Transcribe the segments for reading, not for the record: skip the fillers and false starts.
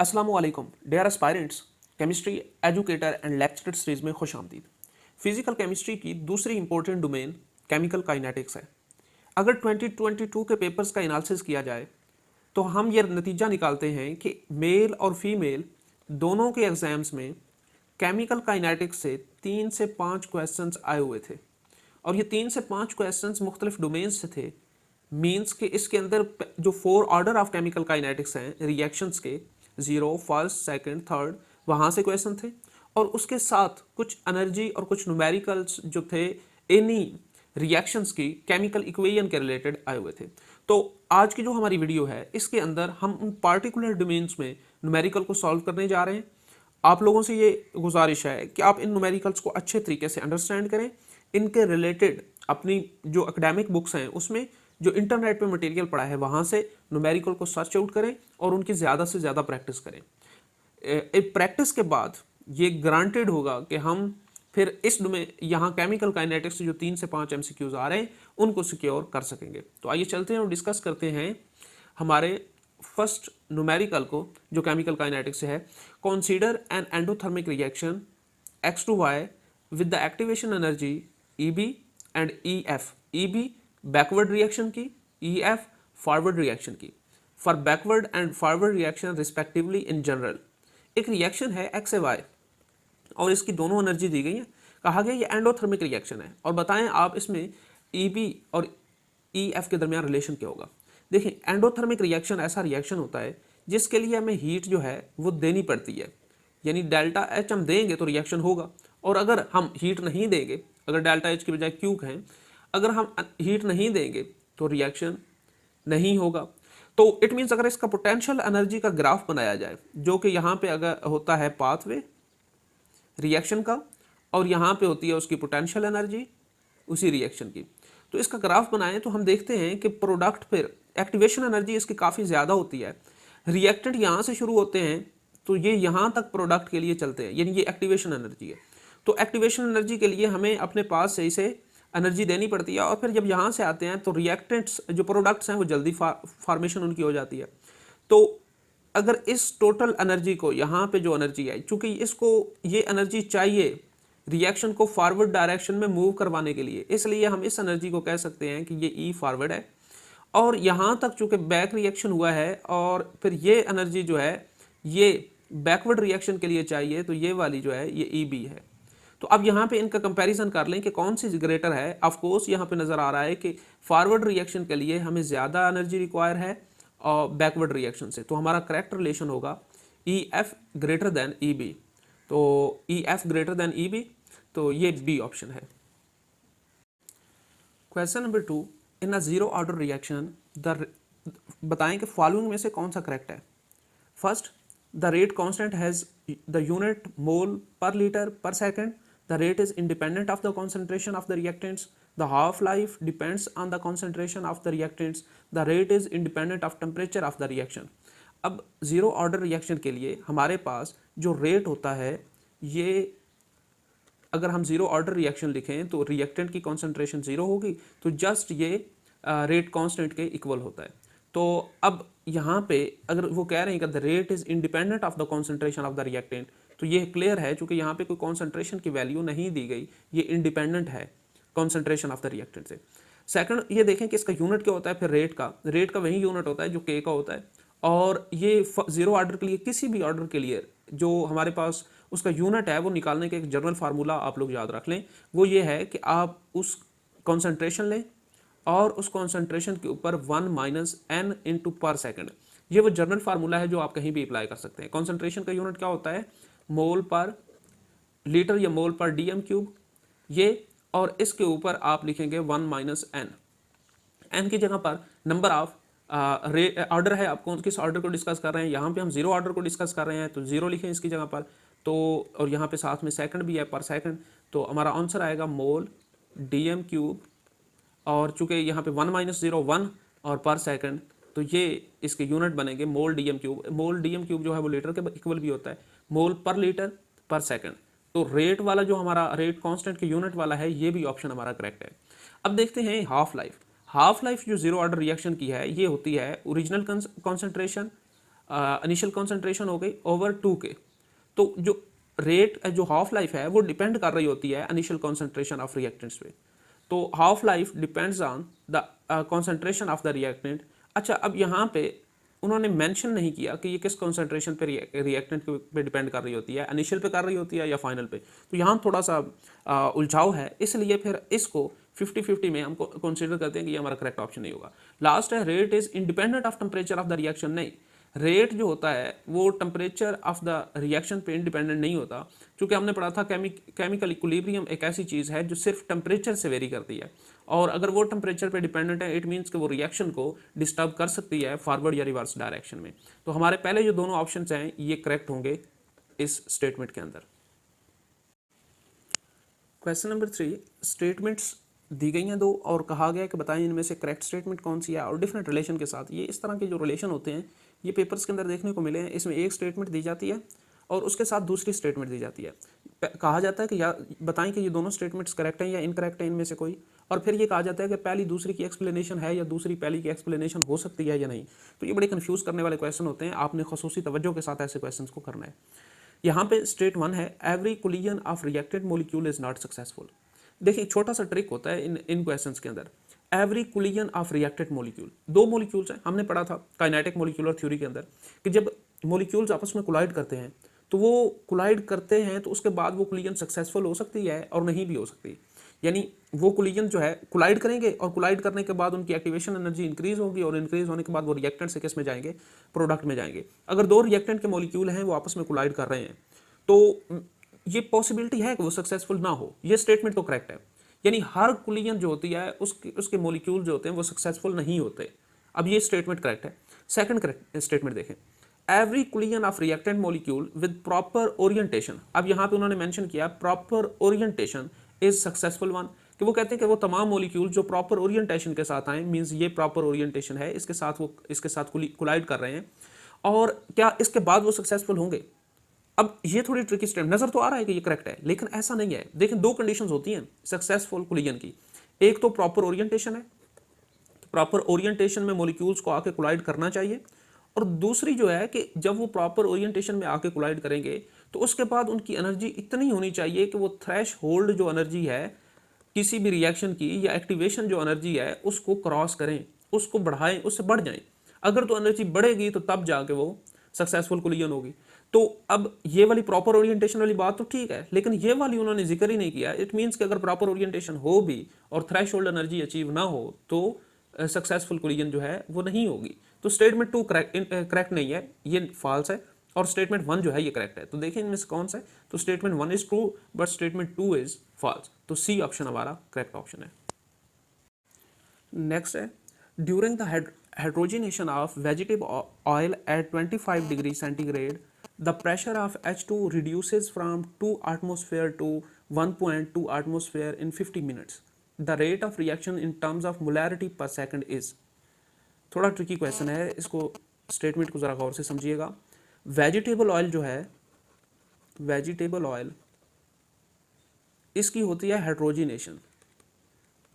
अस्सलामुअलैकुम dear aspirants. Chemistry educator and lecturer series में खुश आमदीद। फिजिकल केमिस्ट्री की दूसरी इंपॉर्टेंट डोमेन केमिकल काइनेटिक्स है। अगर 2022 के पेपर्स का एनालिसिस किया जाए तो हम ये नतीजा निकालते हैं कि मेल और फीमेल दोनों के एग्जाम्स में केमिकल काइनेटिक्स से 3 से 5 क्वेश्चंस आए हुए थे और ये 3 से 5 क्वेश्चंस मुख्तलिफ डोमेन्स से थे। मीन्स कि इसके अंदर जो 4 ऑर्डर ऑफ केमिकल काइनेटिक्स हैं रिएक्शंस के, 0, फर्स्ट, सेकंड, थर्ड, वहाँ से क्वेश्चन थे और उसके साथ कुछ एनर्जी और कुछ न्यूमेरिकल्स जो थे इन्हीं रिएक्शंस की केमिकल इक्वेशन के रिलेटेड आए हुए थे। तो आज की जो हमारी वीडियो है इसके अंदर हम उन पार्टिकुलर डोमेन्स में न्यूमेरिकल को सॉल्व करने जा रहे हैं। आप लोगों से ये गुजारिश है कि आप इन न्यूमेरिकल्स को अच्छे तरीके से अंडरस्टैंड करें। इनके रिलेटेड अपनी जो एकेडमिक बुक्स हैं उसमें जो इंटरनेट पे मटेरियल पड़ा है वहाँ से न्यूमेरिकल को सर्च आउट करें और उनकी ज़्यादा से ज़्यादा प्रैक्टिस करें। प्रैक्टिस के बाद ये ग्रांटेड होगा कि हम फिर इस में यहाँ केमिकल काइनेटिक्स से जो 3 से 5 MCQs आ रहे हैं उनको सिक्योर कर सकेंगे। तो आइए चलते हैं और डिस्कस करते हैं हमारे फर्स्ट न्यूमेरिकल को जो केमिकल काइनेटिक्स से है। Consider an endothermic reaction X2Y with the activation energy EB and EF। EB backward reaction की, EF फॉरवर्ड रिएक्शन की। For backward and forward reaction respectively in general एक रिएक्शन है X से Y और इसकी दोनों एनर्जी दी गई है। कहा गया ये एंडोथर्मिक रिएक्शन है और बताएं आप इसमें EB और EF के दरमियान रिलेशन क्या होगा। देखिए एंडोथर्मिक रिएक्शन ऐसा रिएक्शन होता है जिसके लिए हमें हीट जो है वो देनी पड़ती है, यानी डेल्टा H हम देंगे तो रिएक्शन होगा और अगर हम हीट नहीं देंगे, अगर डेल्टा H की बजाय Q कहें, अगर हम हीट नहीं देंगे तो रिएक्शन नहीं होगा। तो इट मीन्स अगर इसका पोटेंशियल एनर्जी का ग्राफ बनाया जाए जो कि यहाँ पे अगर होता है पाथवे रिएक्शन का और यहाँ पे होती है उसकी पोटेंशियल एनर्जी उसी रिएक्शन की, तो इसका ग्राफ बनाएं तो हम देखते हैं कि प्रोडक्ट पर एक्टिवेशन एनर्जी इसकी काफ़ी ज़्यादा होती है। रिएक्टेंट यहाँ से शुरू होते हैं तो ये यहाँ तक प्रोडक्ट के लिए चलते हैं, यानी ये एक्टिवेशन एनर्जी है। तो एक्टिवेशन एनर्जी के लिए हमें अपने पास से इसे एनर्जी देनी पड़ती है और फिर जब यहाँ से आते हैं तो रिएक्टेंट्स जो प्रोडक्ट्स हैं वो जल्दी फॉर्मेशन उनकी हो जाती है। तो अगर इस टोटल एनर्जी को यहाँ पे जो एनर्जी है, चूँकि इसको ये एनर्जी चाहिए रिएक्शन को फॉरवर्ड डायरेक्शन में मूव करवाने के लिए, इसलिए हम इस एनर्जी को कह सकते हैं कि ये E फॉरवर्ड है और यहाँ तक चूँकि बैक रिएक्शन हुआ है और फिर ये एनर्जी जो है ये बैकवर्ड रिएक्शन के लिए चाहिए, तो ये वाली जो है ये EB है। तो अब यहाँ पे इनका कंपैरिजन कर लें कि कौन सी ग्रेटर है। ऑफ कोर्स यहाँ पे नज़र आ रहा है कि फॉरवर्ड रिएक्शन के लिए हमें ज़्यादा एनर्जी रिक्वायर है और बैकवर्ड रिएक्शन से, तो हमारा करेक्ट रिलेशन होगा EF ग्रेटर दैन EB। तो EF ग्रेटर दैन EB, तो ये B ऑप्शन है। क्वेश्चन नंबर 2, इन अ जीरो ऑर्डर रिएक्शन बताएं कि फॉलोइंग में से कौन सा करेक्ट है। First, the rate constant has the unit mole पर लीटर पर second. The rate is independent of the concentration of the reactants. The half-life depends on the concentration of the reactants. The rate is independent of temperature of the reaction. अब zero order reaction के लिए हमारे पास जो rate होता है, ये अगर हम ज़ीरो ऑर्डर रिएक्शन लिखें तो रिएक्टेंट की कॉन्सेंट्रेशन ज़ीरो होगी, तो जस्ट ये रेट कांस्टेंट के इक्वल होता है। तो अब यहाँ पे अगर वो कह रहे हैं कि the rate is independent of the concentration of the reactant, तो ये क्लियर है क्योंकि यहाँ पे कोई कॉन्सेंट्रेशन की वैल्यू नहीं दी गई, ये इंडिपेंडेंट है कॉन्सेंट्रेशन ऑफ द रिएक्टेंट से। सेकंड, ये देखें कि इसका यूनिट क्या होता है, फिर रेट का वही यूनिट होता है जो के का होता है और ये ज़ीरो ऑर्डर के लिए, किसी भी ऑर्डर के लिए जो हमारे पास उसका यूनिट है वो निकालने का एक जनरल फार्मूला आप लोग याद रख लें। वो ये है कि आप उस कॉन्सेंट्रेशन लें और उस कॉन्सेंट्रेशन के ऊपर 1 - n × पर सेकेंड, ये वो जनरल फार्मूला है जो आप कहीं भी अप्लाई कर सकते हैं। कॉन्सेंट्रेशन का यूनिट क्या होता है, मोल पर लीटर या मोल पर DM³ ये, और इसके ऊपर आप लिखेंगे 1 - n। n की जगह पर नंबर ऑफ ऑर्डर है, आप कौन किस ऑर्डर को डिस्कस कर रहे हैं, यहाँ पे हम जीरो ऑर्डर को डिस्कस कर रहे हैं तो जीरो लिखें इसकी जगह पर। तो और यहाँ पे साथ में सेकंड भी है पर सेकंड, तो हमारा आंसर आएगा मोल DM³ और चूँकि यहाँ पे 1 - 0 1 और पर सेकंड, तो ये इसके यूनिट बनेंगे मोल DM³। मोल DM³ जो है वो लीटर के इक्वल भी होता है, मोल पर लीटर पर सेकंड। तो रेट वाला जो हमारा रेट कांस्टेंट के यूनिट वाला है, ये भी ऑप्शन हमारा करेक्ट है। अब देखते हैं हाफ लाइफ जो जीरो ऑर्डर रिएक्शन की है, ये होती है ओरिजिनल कॉन्सेंट्रेशन इनिशियल कॉन्सेंट्रेशन हो गई ओवर 2K। तो जो रेट जो हाफ लाइफ है वो डिपेंड कर रही होती है इनिशियल कॉन्सेंट्रेशन ऑफ रिएक्टेंट्स पे। तो half life depends on the concentration of the reactant. अच्छा, अब यहाँ पे उन्होंने मेंशन नहीं किया कि ये किस कॉन्सेंट्रेशन पे रिएक्टेंट पे डिपेंड कर रही होती है, इनिशियल पे कर रही होती है या फाइनल पे। तो यहाँ थोड़ा सा उलझाव है, इसलिए फिर इसको 50-50 में हम कंसीडर करते हैं कि ये हमारा करेक्ट ऑप्शन नहीं होगा। लास्ट है rate is independent of temperature of the reaction. नहीं, रेट जो होता है वो टेम्परेचर ऑफ द रिएक्शन पे इंडिपेंडेंट नहीं होता, क्योंकि हमने पढ़ा था केमिकल इक्विलिब्रियम एक ऐसी चीज़ है जो सिर्फ टेम्परेचर से वेरी करती है, और अगर वो टेम्परेचर पे डिपेंडेंट है इट मीन्स कि वो रिएक्शन को डिस्टर्ब कर सकती है फॉरवर्ड या रिवर्स डायरेक्शन में। तो हमारे पहले जो दोनों ऑप्शन हैं ये करेक्ट होंगे इस स्टेटमेंट के अंदर। क्वेश्चन नंबर 3, स्टेटमेंट्स दी गई हैं दो और कहा गया है कि बताएं इनमें से करेक्ट स्टेटमेंट कौन सी है और डिफरेंट रिलेशन के साथ। ये इस तरह के जो रिलेशन होते हैं ये पेपर्स के अंदर देखने को मिले हैं। इसमें एक स्टेटमेंट दी जाती है और उसके साथ दूसरी स्टेटमेंट दी जाती है। कहा जाता है कि या बताएं कि ये दोनों स्टेटमेंट्स करेक्ट हैं या इनकरेक्ट हैं इनमें से कोई, और फिर ये कहा जाता है कि पहली दूसरी की एक्सप्लेनेशन है या दूसरी पहली की एक्सप्लेनेशन हो सकती है या नहीं। तो ये बड़े कन्फ्यूज़ करने वाले क्वेश्चन होते हैं, आपने खसूसी तवज्जो के साथ ऐसे क्वेश्चन को करना है। यहाँ पे स्टेट 1 है, every collision of reacted molecule is not successful. देखिए छोटा सा ट्रिक होता है इन क्वेश्चंस के अंदर। Every collision of reacted molecule, दो मॉलिक्यूल्स हैं, हमने पढ़ा था काइनेटिक मॉलिक्यूलर थ्योरी के अंदर कि जब मॉलिक्यूल्स आपस में कोलाइड करते हैं तो वो कोलाइड करते हैं तो उसके बाद वो कोलिजन सक्सेसफुल हो सकती है और नहीं भी हो सकती। यानी वो कोलिजन जो है कोलाइड करेंगे और कोलाइड करने के बाद उनकी एक्टिवेशन एनर्जी इंक्रीज होगी और इंक्रीज होने के बाद वो रिएक्टेंट से किस में जाएंगे, प्रोडक्ट में जाएंगे। अगर दो रिएक्टेंट के मॉलिक्यूल हैं वो आपस में कोलाइड कर रहे हैं तो ये पॉसिबिलिटी है कि वो सक्सेसफुल ना हो। ये स्टेटमेंट तो करेक्ट है, यानी हर कोलिजन जो होती है उसके मॉलिक्यूल जो होते हैं वो सक्सेसफुल नहीं होते। अब ये स्टेटमेंट करेक्ट है। सेकंड करेक्ट स्टेटमेंट देखें, every collision of reactant molecule with proper orientation. अब यहाँ पे उन्होंने मेंशन किया proper orientation is successful one, कि वो कहते हैं कि वो तमाम मॉलिक्यूल जो प्रॉपर ओरिएंटेशन के साथ आए, मींस ये प्रॉपर ओरिएंटेशन है, इसके साथ कोलाइड कर रहे हैं, और क्या इसके बाद वो सक्सेसफुल होंगे। अब ये थोड़ी ट्रिकी स्टेप, नजर तो आ रहा है कि ये करेक्ट है लेकिन ऐसा नहीं है। देखें दो कंडीशंस होती हैं सक्सेसफुल कोलिजन की, एक तो प्रॉपर ओरिएंटेशन है, प्रॉपर ओरिएंटेशन में मॉलिक्यूल्स को आके कोलाइड करना चाहिए, और दूसरी जो है कि जब वो प्रॉपर ओरिएंटेशन में आके कोलाइड करेंगे तो उसके बाद उनकी एनर्जी इतनी होनी चाहिए कि वो थ्रेश होल्ड जो एनर्जी है किसी भी रिएक्शन की या एक्टिवेशन जो एनर्जी है उसको क्रॉस करें, उसको बढ़ाएं, उससे बढ़ जाएं। अगर तो एनर्जी बढ़ेगी तो तब जाके वो सक्सेसफुल कोलिजन होगी। तो अब ये वाली प्रॉपर ओरिएंटेशन वाली बात तो ठीक है, लेकिन ये वाली उन्होंने जिक्र ही नहीं किया। इट मीन्स कि अगर प्रॉपर ओरिएंटेशन हो भी और थ्रेशोल्ड एनर्जी अचीव ना हो तो सक्सेसफुल कोलिजन जो है वो नहीं होगी। तो स्टेटमेंट 2 करेक्ट नहीं है, ये फॉल्स है, और स्टेटमेंट 1 जो है ये करेक्ट है। तो देखें इनमें से कौन सा है, तो statement 1 is true but statement 2 is false. तो सी ऑप्शन हमारा करेक्ट ऑप्शन है। नेक्स्ट है, during the hydrogenation of vegetable oil at 25 degree centigrade, the pressure of H2 reduces from 2 atmosphere to 1.2 atmosphere in 50 minutes. The rate of reaction in terms of molarity per second is। थोड़ा tricky question है, इसको statement को ज़रा गौर से समझिएगा। Vegetable oil जो है, vegetable oil इसकी होती है हाइड्रोजिनेशन,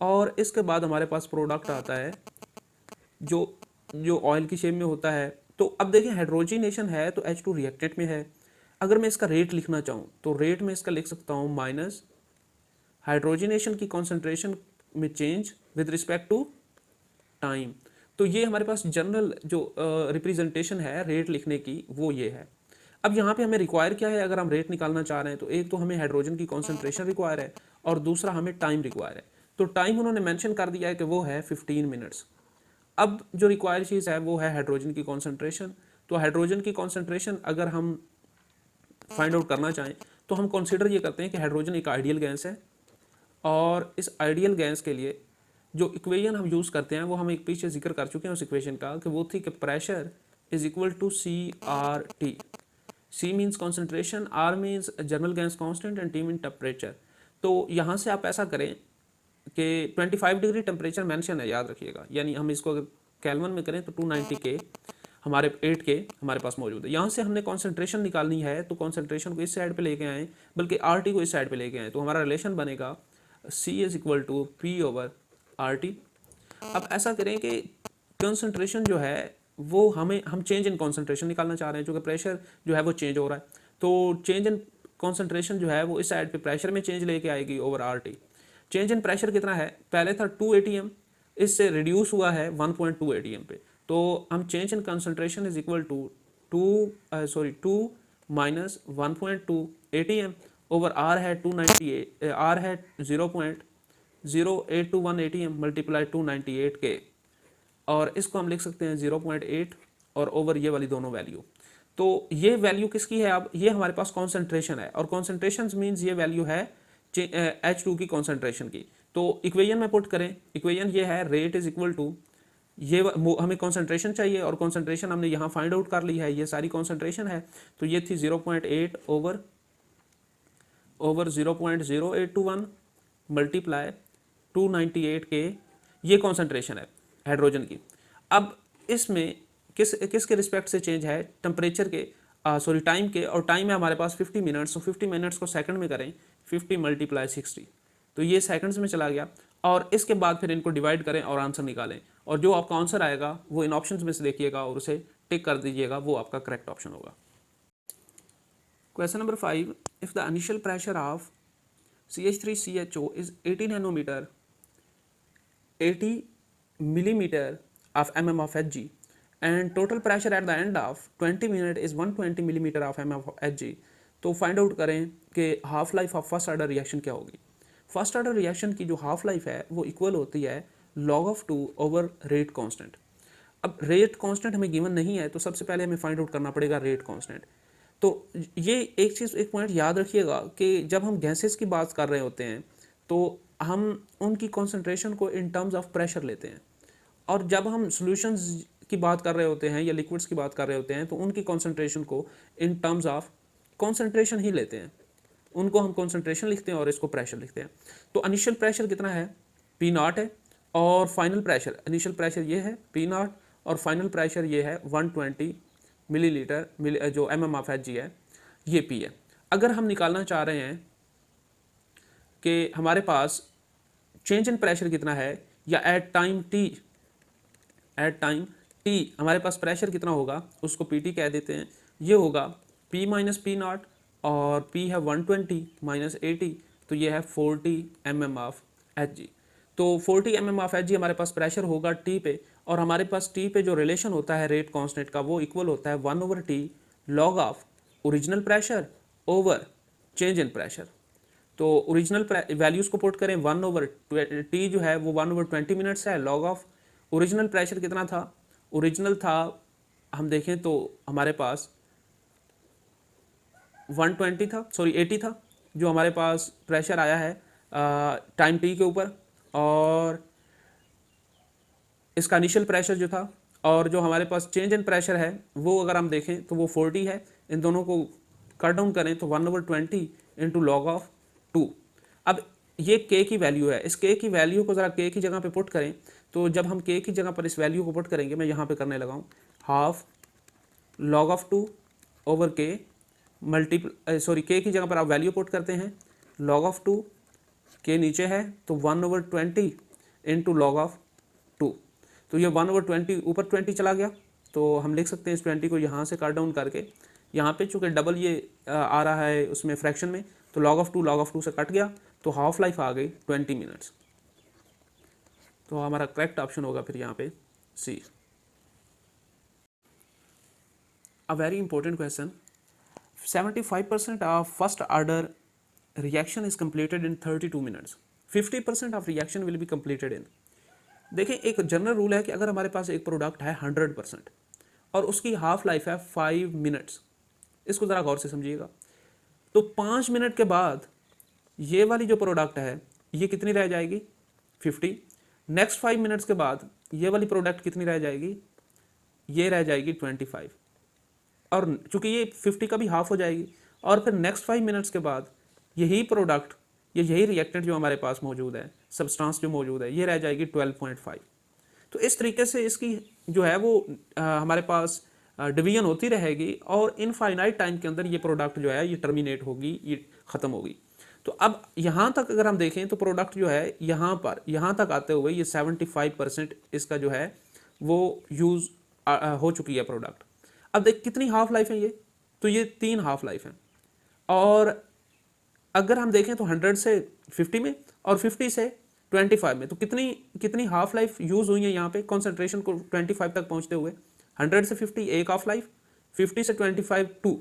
और इसके बाद हमारे पास प्रोडक्ट आता है जो ऑयल की शेप में होता है। तो अब देखें हाइड्रोजिनेशन है तो H2 रिएक्टेंट में है। अगर मैं इसका रेट लिखना चाहूँ तो रेट में इसका लिख सकता हूँ माइनस हाइड्रोजिनेशन की कॉन्सेंट्रेशन में change with respect to time. तो ये हमारे पास जनरल जो रिप्रेजेंटेशन है रेट लिखने की वो ये है। अब यहाँ पे हमें रिक्वायर क्या है, अगर हम रेट निकालना चाह रहे हैं तो एक तो हमें हाइड्रोजन की कॉन्सेंट्रेशन रिक्वायर है और दूसरा हमें टाइम रिक्वायर है। तो टाइम उन्होंने मेंशन कर दिया है कि वो है 15 मिनट्स। अब जो रिक्वायर्ड चीज़ है वो है हाइड्रोजन की कॉन्सेंट्रेशन। तो हाइड्रोजन की कॉन्सेंट्रेशन अगर हम फाइंड आउट करना चाहें तो हम कंसीडर ये करते हैं कि हाइड्रोजन एक आइडियल गैस है, और इस आइडियल गैस के लिए जो इक्वेशन हम यूज़ करते हैं वो हम एक पीछे जिक्र कर चुके हैं उस इक्वेशन का, कि वो थी कि pressure is equal to CRT। C means concentration, R means general gas constant and T mean temperature. तो यहाँ से आप ऐसा करें कि 25 डिग्री टेम्परेचर मेंशन है, याद रखिएगा, यानी हम इसको अगर केल्विन में करें तो 290 के हमारे 8 के हमारे पास मौजूद है। यहाँ से हमने कॉन्सेंट्रेशन निकालनी है तो कॉन्सेंट्रेशन को इस साइड पे लेके आएँ, बल्कि RT को इस साइड पे लेके आएँ, तो हमारा रिलेशन बनेगा C is equal to P/RT। अब ऐसा करें कि कॉन्सेंट्रेशन जो है वो हम चेंज इन कॉन्सेंट्रेशन निकालना चाह रहे हैं, क्योंकि प्रेशर जो है वो चेंज हो रहा है। तो चेंज इन कॉन्सेंट्रेशन जो है वो इस साइड पे प्रेशर में चेंज लेके आएगी over R T. Change in pressure कितना है, पहले था 2 atm, इससे रिड्यूस हुआ है 1.2 atm पे। तो हम change in concentration is equal to 2 minus 1.2 atm over R है 298, आर है 0.0821 atm मल्टीप्लाई 298 के, और इसको हम लिख सकते हैं 0.8 और ओवर ये वाली दोनों वैल्यू। तो ये वैल्यू किसकी है, अब ये हमारे पास कॉन्सेंट्रेशन है, और कॉन्सेंट्रेशन मीन्स ये वैल्यू है H2 की कॉन्सेंट्रेशन की। तो इक्वेशन में पुट करें, इक्वेशन ये है रेट इज इक्वल टू, ये हमें कॉन्सेंट्रेशन चाहिए और कॉन्सेंट्रेशन हमने यहाँ फाइंड आउट कर ली है, ये सारी कॉन्सेंट्रेशन है। तो ये थी 0.8 ओवर 0.0821 मल्टीप्लाई 298 के, ये कॉन्सेंट्रेशन है हाइड्रोजन की। अब इसमें किसके रिस्पेक्ट से चेंज है, टेम्परेचर के, टाइम के, और टाइम है हमारे पास 50 मिनट्स। तो 50 मिनट्स को सेकंड में करें, 50 मल्टीप्लाई 60, तो ये सेकंड्स में चला गया। और इसके बाद फिर इनको डिवाइड करें और आंसर निकालें, और जो आपका आंसर आएगा वो इन ऑप्शंस में से देखिएगा और उसे टिक कर दीजिएगा, वो आपका करेक्ट ऑप्शन होगा। Question number 5, if the initial pressure of CH3CHO is 80 nanometre 80 millimeter of mm of Hg, and total pressure at the end of 20 minute is 120 millimeter of mm of Hg। तो find out करें कि half life of first order reaction क्या होगी। First order reaction की जो half life है वो equal होती है log of 2 over rate constant. अब रेट कांस्टेंट हमें गिवन नहीं है, तो सबसे पहले हमें फाइंड आउट करना पड़ेगा रेट कांस्टेंट। तो ये एक पॉइंट याद रखिएगा कि जब हम गैसेस की बात कर रहे होते हैं तो हम उनकी कॉन्सेंट्रेशन को इन टर्म्स ऑफ प्रेशर लेते हैं, और जब हम सॉल्यूशंस की बात कर रहे होते हैं या लिक्विड्स की बात कर रहे होते हैं तो उनकी कॉन्सेंट्रेशन को इन टर्म्स ऑफ कॉन्सेंट्रेशन ही लेते हैं, उनको हम कॉन्सेंट्रेशन लिखते हैं और इसको प्रेशर लिखते हैं। तो इनिशियल प्रेशर कितना है, P0 है, और फाइनल प्रेशर, इनिशियल प्रेशर ये है P0 और फाइनल प्रेशर ये है 120 मिलीलीटर जो mm ऑफ Hg है, ये P है। अगर हम निकालना चाह रहे हैं कि हमारे पास चेंज इन प्रेशर कितना है, या एट टाइम t हमारे पास प्रेशर कितना होगा, उसको PT कह देते हैं। ये होगा P माइनस P0, और P है 120 माइनस 80, तो ये है 40 mm ऑफ Hg। तो 40 mm ऑफ Hg हमारे पास प्रेशर होगा T पे, और हमारे पास T पे जो रिलेशन होता है रेट कांस्टेंट का वो इक्वल होता है 1 over T log of original pressure over change in pressure. तो ओरिजिनल वैल्यूज़ को पुट करें, 1 ओवर T जो है वो 1 ओवर 20 मिनट्स है, लॉग ऑफ ओरिजिनल प्रेशर कितना था, ओरिजिनल था हम देखें तो हमारे पास 120 था, 80 था जो हमारे पास प्रेशर आया है टाइम T के ऊपर, और इसका इनिशियल प्रेशर जो था, और जो हमारे पास चेंज इन प्रेशर है वो अगर हम देखें तो वो 40 है। इन दोनों को कट डाउन करें तो 1 ओवर 20 इंटू लॉग ऑफ 2। अब ये K की वैल्यू है, इस K की वैल्यू को ज़रा K की जगह पे पुट करें, तो जब हम K की जगह पर इस वैल्यू को पुट करेंगे, मैं यहाँ पे करने लगा हूँ, half log of 2 over K K की जगह पर आप वैल्यू पुट करते हैं, लॉग ऑफ 2, K नीचे है तो 1 ओवर 20 इंटू लॉग ऑफ 2। तो ये 1 ओवर 20 ऊपर 20 चला गया, तो हम लिख सकते हैं इस 20 को यहाँ से कट डाउन करके, यहाँ पे चूँकि डबल ये आ रहा है उसमें फ्रैक्शन में, तो लॉग ऑफ 2 से कट गया, तो हाफ लाइफ आ गई 20 मिनट्स। तो हमारा करेक्ट ऑप्शन होगा फिर यहाँ पे C। A very important question, 75% of first order reaction is completed in 32 minutes, 50% of reaction will be completed in। देखें, एक जनरल रूल है कि अगर हमारे पास एक प्रोडक्ट है 100% और उसकी हाफ लाइफ है 5 मिनट्स, इसको ज़रा गौर से समझिएगा, तो 5 मिनट के बाद ये वाली जो प्रोडक्ट है ये कितनी रह जाएगी, 50। नेक्स्ट 5 मिनट्स के बाद ये वाली प्रोडक्ट कितनी रह जाएगी, ये रह जाएगी 25, और चूंकि ये 50 का भी हाफ हो जाएगी, और फिर नेक्स्ट 5 मिनट्स के बाद यही प्रोडक्ट, यही रिएक्टेंट जो हमारे पास मौजूद है, सब्सटेंस जो मौजूद है, ये रह जाएगी 12.5। तो इस तरीके से इसकी जो है वो हमारे पास डिवीजन होती रहेगी, और इनफाइनाइट टाइम के अंदर ये प्रोडक्ट जो है ये टर्मिनेट होगी, ये ख़त्म होगी। तो अब यहाँ तक अगर हम देखें तो प्रोडक्ट जो है यहाँ तक आते हुए ये 75% इसका जो है वो यूज़ हो चुकी है प्रोडक्ट। अब देख कितनी हाफ लाइफ है ये, तो ये 3 हाफ लाइफ है। और अगर हम देखें तो 100 से 50 में और 50 से 25 में, तो कितनी कितनी हाफ लाइफ यूज़ हुई है यहाँ पे कॉन्सेंट्रेशन को 25 तक पहुँचते हुए। 100 से 50 एक हाफ लाइफ, 50 से 25 2।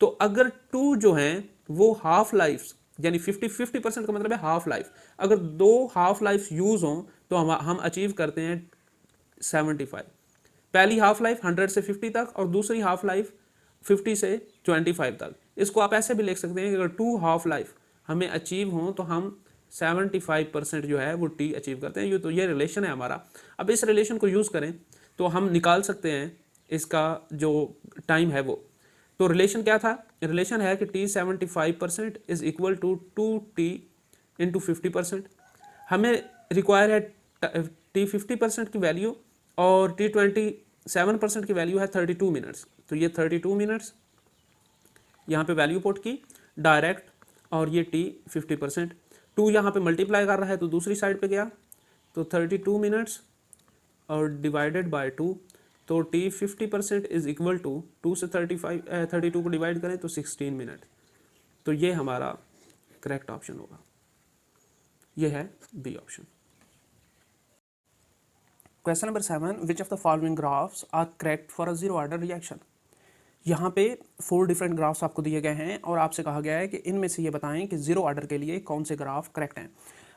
तो अगर 2 जो हैं वो हाफ लाइफ, यानी 50% का मतलब है हाफ लाइफ। अगर 2 हाफ लाइफ यूज़ हों तो हम अचीव करते हैं 75। पहली हाफ लाइफ 100 से 50 तक और दूसरी हाफ लाइफ 50 से 25 तक। इसको आप ऐसे भी लिख सकते हैं कि अगर 2 हाफ लाइफ हमें अचीव हों तो हम 75% जो है वो टी अचीव करते हैं। तो ये रिलेशन है हमारा। अब इस रिलेशन को यूज़ करें तो हम निकाल सकते हैं इसका जो टाइम है वो। तो रिलेशन क्या था, रिलेशन है कि T 75% is equal to 2t into 50%। हमें रिक्वायर है टी 50% की वैल्यू और टी 27% की वैल्यू है 32 मिनट्स। तो ये 32 मिनट्स यहाँ पे वैल्यू पुट की डायरेक्ट, और ये टी 50%। 2 यहाँ पे मल्टीप्लाई कर रहा है तो दूसरी साइड पे गया, तो 32 मिनट्स और डिवाइडेड बाय 2, तो टी 50% इज इक्वल टू 2 से 32 को डिवाइड करें तो 16 मिनट। तो ये हमारा करेक्ट ऑप्शन होगा, ये है B option. Question number 7, which of the following graphs are correct for a zero order reaction. यहाँ पे 4 डिफरेंट ग्राफ्स आपको दिए गए हैं और आपसे कहा गया है कि इनमें से ये बताएं कि जीरो ऑर्डर के लिए कौन से ग्राफ करेक्ट हैं।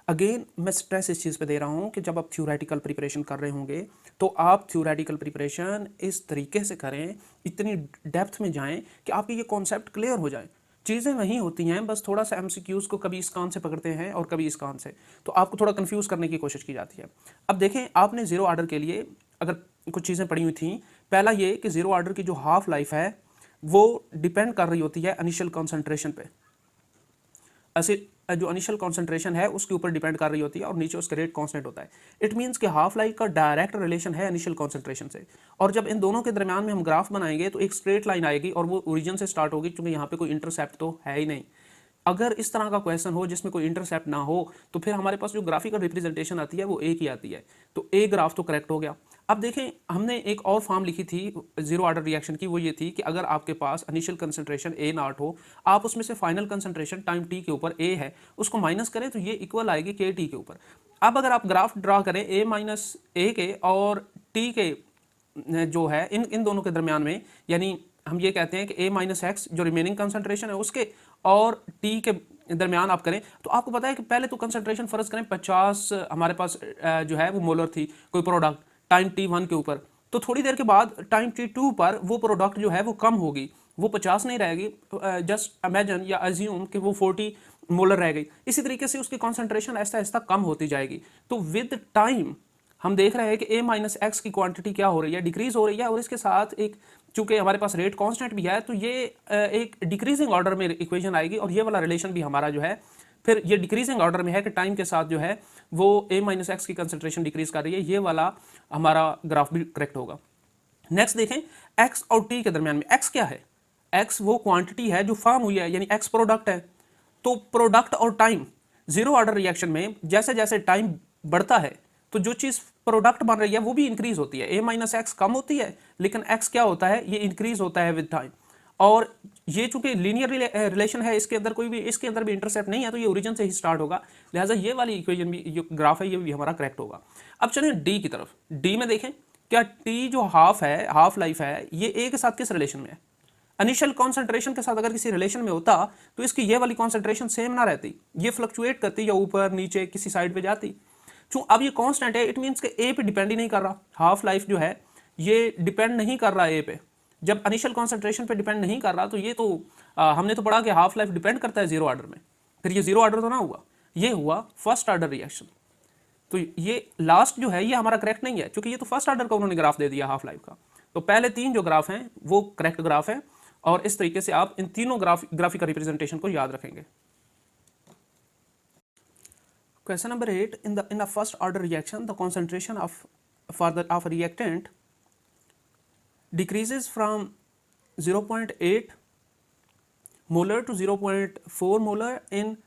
अगेन मैं स्ट्रेस इस चीज़ पे दे रहा हूँ कि जब आप थ्योरेटिकल प्रिपरेशन कर रहे होंगे तो आप थ्योरेटिकल प्रिपरेशन इस तरीके से करें, इतनी डेप्थ में जाएं कि आपके ये कॉन्सेप्ट क्लियर हो जाए। चीज़ें वहीं होती हैं, बस थोड़ा सा एमसीक्यूज़ को कभी इस कान से पकड़ते हैं और कभी इस कान से, तो आपको थोड़ा कंफ्यूज करने की कोशिश की जाती है। अब देखें, आपने जीरो ऑर्डर के लिए अगर कुछ चीज़ें पढ़ी हुई थी, पहला ये कि जीरो ऑर्डर की जो हाफ लाइफ है वो डिपेंड कर रही होती है इनिशियल कॉन्सेंट्रेशन पे। ऐसे जो इनिशियल कॉन्सेंट्रेशन है उसके ऊपर डिपेंड कर रही होती है और नीचे उसका रेट कांस्टेंट होता है। इट मींस कि हाफ लाइफ का डायरेक्ट रिलेशन है इनिशियल कॉन्सेंट्रेशन से। और जब इन दोनों के दरमियान में हम ग्राफ बनाएंगे तो एक स्ट्रेट लाइन आएगी और वो ओरिजिन से स्टार्ट होगी, क्योंकि यहाँ पे कोई इंटरसेप्ट तो है ही नहीं। अगर इस तरह का क्वेश्चन हो जिसमें कोई इंटरसेप्ट ना हो तो फिर हमारे पास जो ग्राफिकल रिप्रेजेंटेशन आती है वो एक ही आती है। तो ए ग्राफ तो करेक्ट हो गया। अब देखें, हमने एक और फॉर्म लिखी थी जीरो ऑर्डर रिएक्शन की, वो ये थी कि अगर आपके पास इनिशियल कंसंट्रेशन ए नॉट हो, आप उसमें से फाइनल कंसंट्रेशन टाइम टी के ऊपर ए है उसको माइनस करें तो ये इक्वल आएगी के टी के ऊपर। अब अगर आप ग्राफ ड्रा करें ए माइनस ए के और टी के जो है इन दोनों के दरमियान में, यानी हम ये कहते हैं कि ए माइनस एक्स जो रिमेनिंग कंसंट्रेशन है उसके और टी के दरमियान आप करें, तो आपको पता है कि पहले तो कंसंट्रेशन फर्ज करें 50 हमारे पास जो है वो मोलर थी कोई प्रोडक्ट टाइम T1 के ऊपर, तो थोड़ी देर के बाद टाइम T2 पर वो प्रोडक्ट जो है वो कम होगी, वो 50 नहीं रहेगी। जस्ट इमेजिन या अज्यूम कि वो 40 मोलर रह गई। इसी तरीके से उसकी कॉन्सेंट्रेशन ऐसा ऐसा कम होती जाएगी। तो विद टाइम हम देख रहे हैं कि ए माइनस एक्स की क्वांटिटी क्या हो रही है, डिक्रीज हो रही है। और इसके साथ एक चूंकि हमारे पास रेट कांस्टेंट भी है तो ये एक डिक्रीजिंग ऑर्डर में इक्वेशन आएगी। और ये वाला रिलेशन भी हमारा जो है फिर ये डिक्रीजिंग ऑर्डर में है कि टाइम के साथ जो है वो ए माइनस एक्स की कंसंट्रेशन डिक्रीज कर रही है। ये वाला हमारा ग्राफ भी करेक्ट होगा। नेक्स्ट देखें, एक्स और टी के दरमियान में एक्स क्या है, एक्स वो क्वांटिटी है जो फॉर्म हुई है, यानी एक्स प्रोडक्ट है। तो प्रोडक्ट और टाइम जीरो ऑर्डर रिएक्शन में जैसे जैसे टाइम बढ़ता है तो जो चीज़ प्रोडक्ट बन रही है वो भी इंक्रीज होती है। ए माइनस एक्स कम होती है लेकिन एक्स क्या होता है, ये इंक्रीज होता है विद टाइम। और ये चूंकि लीनियर रिलेशन है, इसके अंदर भी इंटरसेप्ट नहीं है, तो ये ओरिजिन से ही स्टार्ट होगा। लिहाजा ये वाली इक्वेशन भी जो ग्राफ है ये भी हमारा करेक्ट होगा। अब चलें डी की तरफ। डी में देखें, क्या टी जो हाफ है, हाफ लाइफ है, ये ए के साथ किस रिलेशन में है? इनिशियल कॉन्सेंट्रेशन के साथ अगर किसी रिलेशन में होता तो इसकी ये वाली कॉन्सेंट्रेशन सेम ना रहती, ये फ्लक्चुएट करती या ऊपर नीचे किसी साइड पे जाती। क्यों? अब ये कांस्टेंट है, इट मींस कि ए पे डिपेंड ही नहीं कर रहा। हाफ लाइफ जो है ये डिपेंड नहीं कर रहा ए पे। जब इनिशियल कॉन्सेंट्रेशन पे डिपेंड नहीं कर रहा तो ये तो हमने तो पढ़ा कि हाफ लाइफ डिपेंड करता है जीरो ऑर्डर में। फिर ये जीरो ऑर्डर तो ना हुआ, ये हुआ फर्स्ट ऑर्डर रिएक्शन। तो ये लास्ट जो है ये हमारा करेक्ट नहीं है, क्योंकि ये तो फर्स्ट ऑर्डर का उन्होंने ग्राफ दे दिया हाफ लाइफ का। तो पहले 3 जो ग्राफ हैं वो करेक्ट ग्राफ है। और इस तरीके से आप इन तीनों ग्राफिकल रिप्रेजेंटेशन को याद रखेंगे। Question number 8, in the first order reaction, the concentration of a reactant decreases from 0.8 molar to 0.4 molar in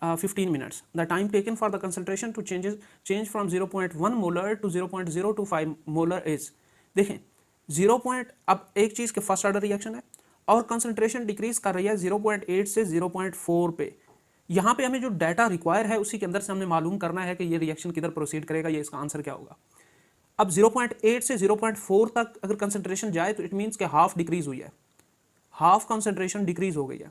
15 minutes. The time taken for the concentration to change from 0.1 molar to 0.025 molar is, देखें अब एक चीज़ के first order reaction है और concentration decrease कर रही है 0.8 से 0.4 पे। यहाँ पे हमें जो डाटा रिक्वायर है उसी के अंदर से हमें मालूम करना है कि ये रिएक्शन किधर प्रोसीड करेगा, ये इसका आंसर क्या होगा। अब 0.8 से 0.4 तक अगर कंसंट्रेशन जाए तो इट मीन्स कि हाफ डिक्रीज हुई है, हाफ कंसंट्रेशन डिक्रीज हो गई है।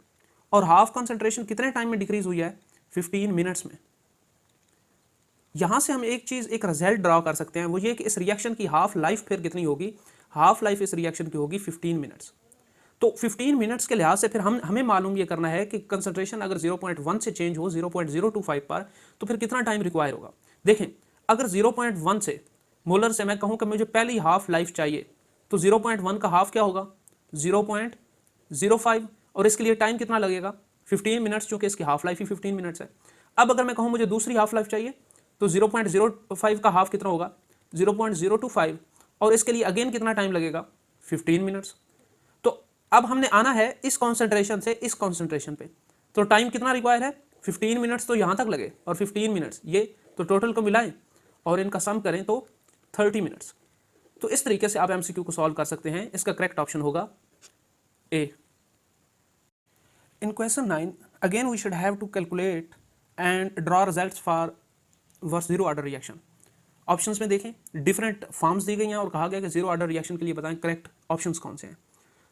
और हाफ कंसंट्रेशन कितने टाइम में डिक्रीज हुई है? 15 मिनट्स में। यहां से हम एक चीज, एक रिजल्ट ड्रॉ कर सकते हैं, वो ये कि इस रिएक्शन की हाफ लाइफ फिर कितनी होगी? हाफ लाइफ इस रिएक्शन की होगी 15 मिनट्स। तो 15 मिनट्स के लिहाज से फिर हमें मालूम ये करना है कि कंसंट्रेशन अगर 0.1 से चेंज हो 0.025 पर, तो फिर कितना टाइम रिक्वायर होगा। देखें, अगर 0.1 से मोलर से मैं कहूं कि मुझे पहली हाफ लाइफ चाहिए, तो 0.1 का हाफ क्या होगा? 0.05, और इसके लिए टाइम कितना लगेगा? 15 मिनट्स, चूंकि इसकी हाफ लाइफ ही 15 मिनट्स है। अब अगर मैं कहूं मुझे दूसरी हाफ लाइफ चाहिए, तो 0.05 का हाफ कितना होगा? 0.025, और इसके लिए अगेन कितना टाइम लगेगा? 15 मिनट्स। तो अब हमने आना है इस कॉन्सेंट्रेशन से इस कॉन्सेंट्रेशन पे, तो टाइम कितना रिक्वायर है? 15 मिनट्स तो यहाँ तक लगे और 15 मिनट्स ये, तो टोटल को मिलाएं और इनका सम करें तो 30 मिनट्स। तो इस तरीके से आप एमसीक्यू को सॉल्व कर सकते हैं। इसका करेक्ट ऑप्शन होगा A. In question 9 again we should have to calculate and draw results for verse zero order reaction. Options में देखें, डिफरेंट फॉर्म्स दी गई हैं और कहा गया कि जीरो ऑर्डर रिएक्शन के लिए बताएं करेक्ट ऑप्शंस कौन से हैं।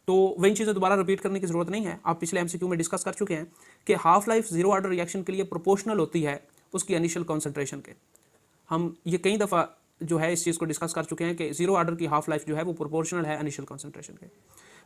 तो वही चीज़ें दोबारा रिपीट करने की जरूरत नहीं है, आप पिछले एमसीक्यू में डिस्कस कर चुके हैं कि half life zero order reaction के लिए प्रोपोर्शनल होती है उसकी इनिशियल कॉन्सेंट्रेशन के। हम ये कई दफ़ा जो है इस चीज़ को डिस्कस कर चुके हैं कि जीरो ऑर्डर की हाफ लाइफ जो है वो प्रोपोर्शनल है इनिशियल कॉन्सेंट्रेशन के।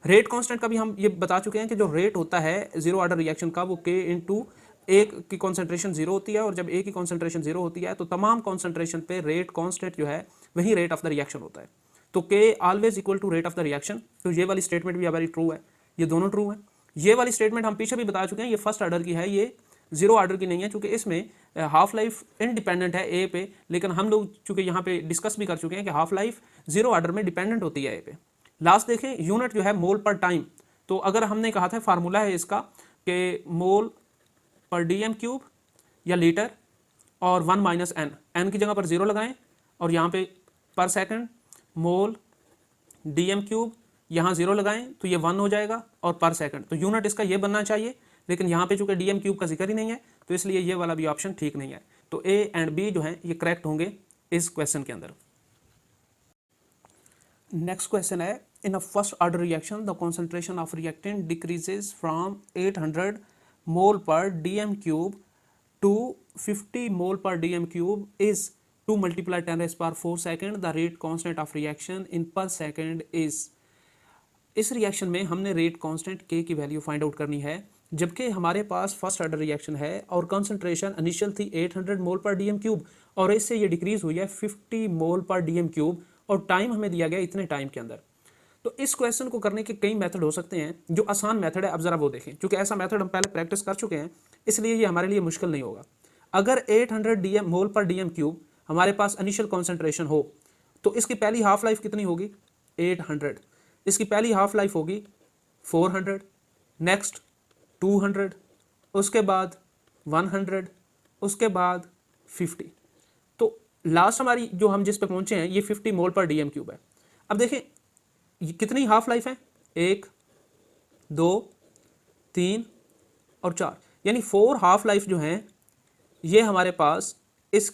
रेट कांस्टेंट का भी हम ये बता चुके हैं कि जो रेट होता है जीरो ऑर्डर रिएक्शन का वो के इंटू एक की कॉन्सेंट्रेशन जीरो होती है, और जब ए की कॉन्सेंट्रेशन जीरो होती है तो तमाम कॉन्सेंट्रेशन पे रेट कांस्टेंट जो है वही रेट ऑफ द रिएक्शन होता है। तो K always equal to rate of the reaction. तो ये वाली स्टेटमेंट भी वेरी ट्रू है, ये दोनों ट्रू है। ये वाली स्टेटमेंट हम पीछे भी बता चुके हैं, ये फर्स्ट ऑर्डर की है, ये जीरो ऑर्डर की नहीं है, क्योंकि इसमें हाफ लाइफ इंडिपेंडेंट है ए पे, लेकिन हम लोग चूंकि यहाँ पे डिस्कस भी कर चुके हैं कि हाफ लाइफ जीरो ऑर्डर में डिपेंडेंट होती है ए पे। लास्ट देखें, यूनिट जो है मोल पर टाइम। तो अगर हमने कहा था फार्मूला है इसका कि मोल पर डीएम क्यूब या लीटर और 1 माइनस एन, एन की जगह पर जीरो लगाएं और यहाँ पे पर सेकंड मोल डीएम क्यूब, यहाँ जीरो लगाएं तो ये 1 हो जाएगा, और पर सेकंड, तो यूनिट इसका ये बनना चाहिए, लेकिन यहाँ पे चूंकि डीएम क्यूब का जिक्र ही नहीं है तो इसलिए ये वाला भी ऑप्शन ठीक नहीं है। तो ए एंड बी जो है ये करेक्ट होंगे इस क्वेश्चन के अंदर। नेक्स्ट क्वेश्चन है, in a first order reaction the concentration of reactant decreases from 800 mol per DM cube to 50 mol per DM cube is two multiply 10⁻⁴ second, the rate constant of reaction in per second is. इस reaction में हमने rate constant के की value find out करनी है, जबकि हमारे पास first order reaction है और कंसंट्रेशन इनिशियल थी 800 मोल पर डीएम क्यूब और इससे ये डिक्रीज हुई है 50 मोल पर डीएम क्यूब, और टाइम हमें दिया गया इतने टाइम के अंदर। तो इस क्वेश्चन को करने के कई मेथड हो सकते हैं, जो आसान मेथड है अब जरा वो देखें, क्योंकि ऐसा मेथड हम पहले प्रैक्टिस कर चुके हैं इसलिए ये हमारे लिए मुश्किल नहीं होगा। अगर 800 डीएम मोल पर डीएम क्यूब हमारे पास इनिशियल कॉन्सेंट्रेशन हो तो इसकी पहली हाफ लाइफ कितनी होगी? 800। इसकी पहली हाफ लाइफ होगी 400, नेक्स्ट 200, उसके बाद 100, उसके बाद 50। तो लास्ट हमारी जो हम जिस पे पहुंचे हैं ये 50 मोल पर डीएम क्यूब है। अब देखें ये कितनी हाफ लाइफ है? 1, 2, 3 और 4, यानी 4 हाफ लाइफ जो हैं ये हमारे पास इस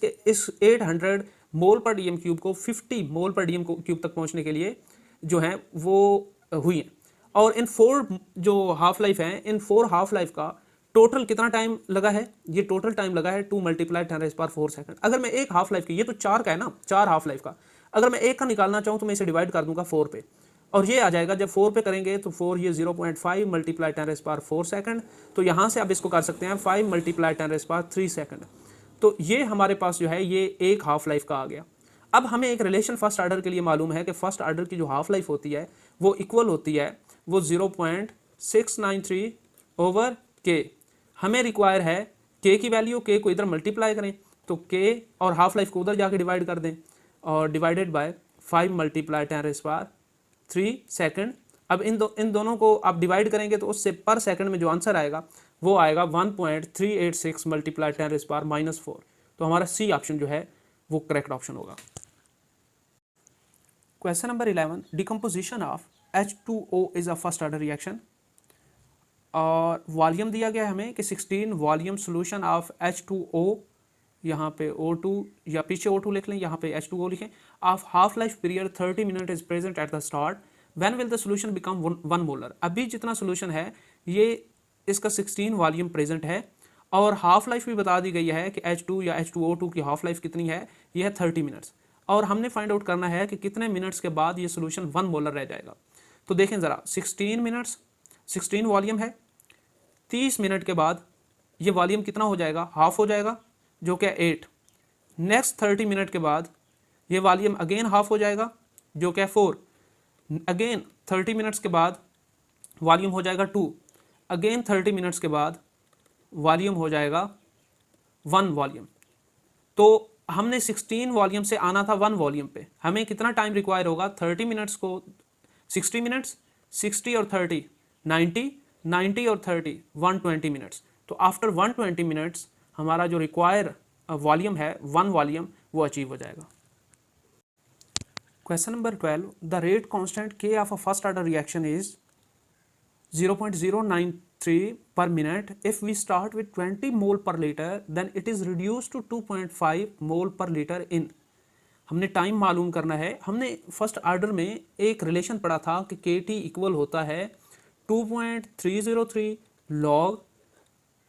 800 मोल पर डीएम क्यूब को 50 मोल पर डीएम क्यूब तक पहुंचने के लिए जो हैं वो हुई हैं। और इन 4 जो हाफ लाइफ हैं, इन 4 हाफ लाइफ का टोटल कितना टाइम लगा है? ये टोटल टाइम लगा है 2 मल्टीप्लाई 10⁻⁴ सेकंड। अगर मैं एक हाफ लाइफ की, ये तो 4 का है ना, 4 हाफ लाइफ का, अगर मैं एक का निकालना चाहूँ तो मैं इसे डिवाइड कर दूंगा 4 पे, और ये आ जाएगा, जब 4 पे करेंगे तो 4 ये 0.5 मल्टीप्लाई 10⁻⁴ सेकंड, तो यहाँ से आप इसको कर सकते हैं 5 मल्टीप्लाई 10⁻³ सेकंड। तो ये हमारे पास जो है ये एक हाफ लाइफ का आ गया। अब हमें एक रिलेशन फर्स्ट ऑर्डर के लिए मालूम है कि फर्स्ट ऑर्डर की जो हाफ लाइफ होती है वो इक्वल होती है वो 0.693 ओवर के। हमें रिक्वायर है के की वैल्यू, के को इधर मल्टीप्लाई करें तो के और हाफ लाइफ को उधर जाके डिवाइड कर दें, और डिवाइडेड बाय 5 मल्टीप्लाई 10⁻³ सेकंड। अब इन दोनों को आप डिवाइड करेंगे तो उससे पर सेकंड में जो आंसर आएगा वो आएगा 1.386 मल्टीप्लाई 10⁻⁻⁴। तो हमारा सी ऑप्शन जो है वो करेक्ट ऑप्शन होगा। Question number 11, decomposition of H2O is a first order reaction. और वॉल्यूम दिया गया है हमें कि 16 वॉल्यूम सोल्यूशन ऑफ H2O, यहाँ पे O2 या पीछे O2 लिख लें, यहाँ पे H2O लिखें। Of half life period 30 minute is present at the start, when will the solution become 1 molar. अभी जितना सोल्यूशन है ये इसका 16 वॉल्यूम प्रेजेंट है, और हाफ लाइफ भी बता दी गई है कि H2 या H2O2 की हाफ लाइफ कितनी है, ये है 30 मिनट्स। और हमने फाइंड आउट करना है कि कितने मिनट्स के बाद ये सोल्यूशन 1 मोलर रह जाएगा। तो देखें ज़रा, 16 मिनट्स, 16 वॉल्यूम है, 30 मिनट के बाद ये वॉल्यूम कितना हो जाएगा, हाफ हो जाएगा, जो कि 8। नेक्स्ट 30 मिनट के बाद ये वॉल्यूम अगेन हाफ हो जाएगा, जो कि 4। अगेन 30 मिनट्स के बाद वॉल्यूम हो जाएगा 2। अगेन 30 मिनट्स के बाद वॉल्यूम हो जाएगा 1 वॉल्यूम। तो हमने 16 वॉल्यूम से आना था 1 वॉल्यूम पे, हमें कितना टाइम रिक्वायर होगा, 30 मिनट्स को 60 मिनट्स, 60 और 30 90, 90 और 30 120 मिनट्स। तो आफ्टर 120 मिनट्स हमारा जो रिक्वायर वॉल्यूम है 1 वॉल्यूम वो अचीव हो जाएगा। Question number 12, the rate constant K of a first order reaction is 0.093 per minute. If we start with 20 mole per liter, then it is reduced to 2.5 mole per liter in. हमने time मालूम करना है। हमने first order में एक relation पढ़ा था कि KT इक्वल होता है 2.303 log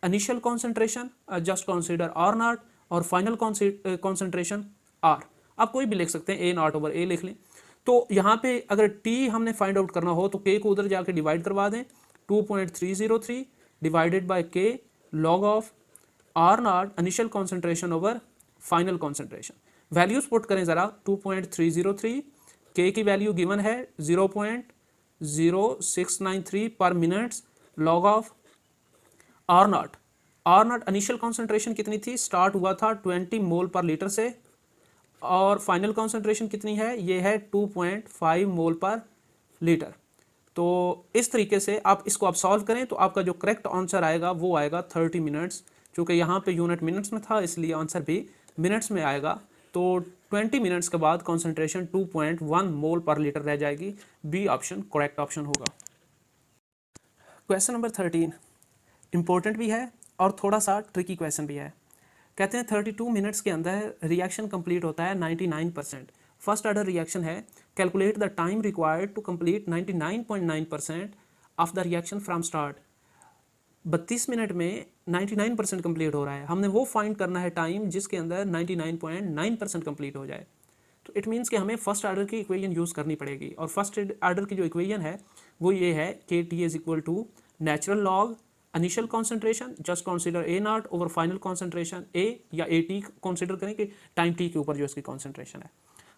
initial concentration, just consider R0, और फाइनल कॉन्सेंट्रेशन R। आप कोई भी लिख सकते हैं, A0/A लिख लें। तो यहाँ पे अगर T हमने फाइंड आउट करना हो तो K को उधर जाके डिवाइड करवा दें, 2.303 divided by K log of R0 initial concentration over final concentration. Values put करें ज़रा, 2.303, K की वैल्यू गिवन है 0.0693 पर minutes, log of R0 initial concentration कितनी थी, स्टार्ट हुआ था 20 मोल पर लीटर से, और फाइनल कॉन्सेंट्रेशन कितनी है, ये है 2.5 मोल पर लीटर। तो इस तरीके से आप इसको आप सॉल्व करें तो आपका जो करेक्ट आंसर आएगा वो आएगा 30 मिनट्स। चूँकि यहाँ पे यूनिट मिनट्स में था इसलिए आंसर भी मिनट्स में आएगा। तो 20 मिनट्स के बाद कॉन्सेंट्रेशन 2.1 मोल पर लीटर रह जाएगी। बी ऑप्शन करेक्ट ऑप्शन होगा। क्वेश्चन नंबर 13 इंपॉर्टेंट भी है और थोड़ा सा ट्रिकी क्वेश्चन भी है। कहते हैं 32 मिनट्स के अंदर रिएक्शन कंप्लीट होता है 99%। फर्स्ट ऑर्डर रिएक्शन है, calculate the time required to complete 99.9% of the reaction from start. 32 minute में 99% कंप्लीट हो रहा है, हमने वो फाइंड करना है टाइम जिसके अंदर 99.9% कंप्लीट हो जाए। तो इट मीन्स कि हमें फर्स्ट ऑर्डर की इक्वेशन यूज़ करनी पड़ेगी, और फर्स्ट ऑर्डर की जो इक्वेशन है वो ये है कि T is equal to natural log initial concentration, just consider A0 over final concentration A, या AT कंसीडर करें कि टाइम T के ऊपर जो इसकी कॉन्सेंट्रेशन है।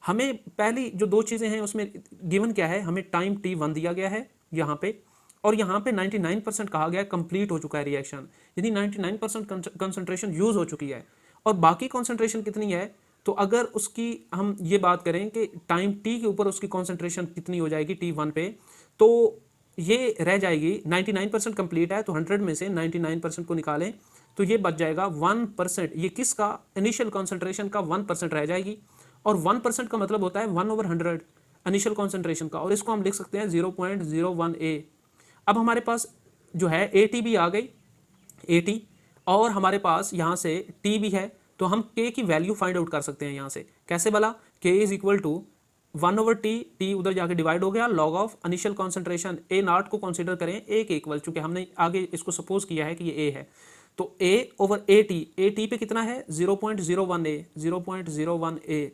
हमें पहली जो दो चीज़ें हैं उसमें गिवन क्या है, हमें टाइम T1 दिया गया है यहाँ पे, और यहाँ पे 99% कहा गया है, कंप्लीट हो चुका है रिएक्शन, यानी 99% कंसंट्रेशन यूज़ हो चुकी है। और बाकी कॉन्सेंट्रेशन कितनी है, तो अगर उसकी हम ये बात करें कि टाइम T के ऊपर उसकी कॉन्सेंट्रेशन कितनी हो जाएगी T1 पे, तो ये रह जाएगी 99% कंप्लीट है, तो 100 में से 99% को निकालें तो ये बच जाएगा 1%। ये किसका, इनिशियल कॉन्सेंट्रेशन का 1% रह जाएगी, और 1% का मतलब होता है 1/100 इनिशियल कॉन्सेंट्रेशन का, और इसको हम लिख सकते हैं 0.01A। अब हमारे पास जो है AT भी आ गई, AT, और हमारे पास यहाँ से T भी है, तो हम K की वैल्यू फाइंड आउट कर सकते हैं यहाँ से। कैसे भला, K is equal to 1/T, T उधर जाके डिवाइड हो गया, log of initial concentration A0 को कंसीडर करें A के इक्वल, चूंकि हमने आगे इसको सपोज किया है कि ये A है, तो A ओवर AT पे कितना है 0.01A,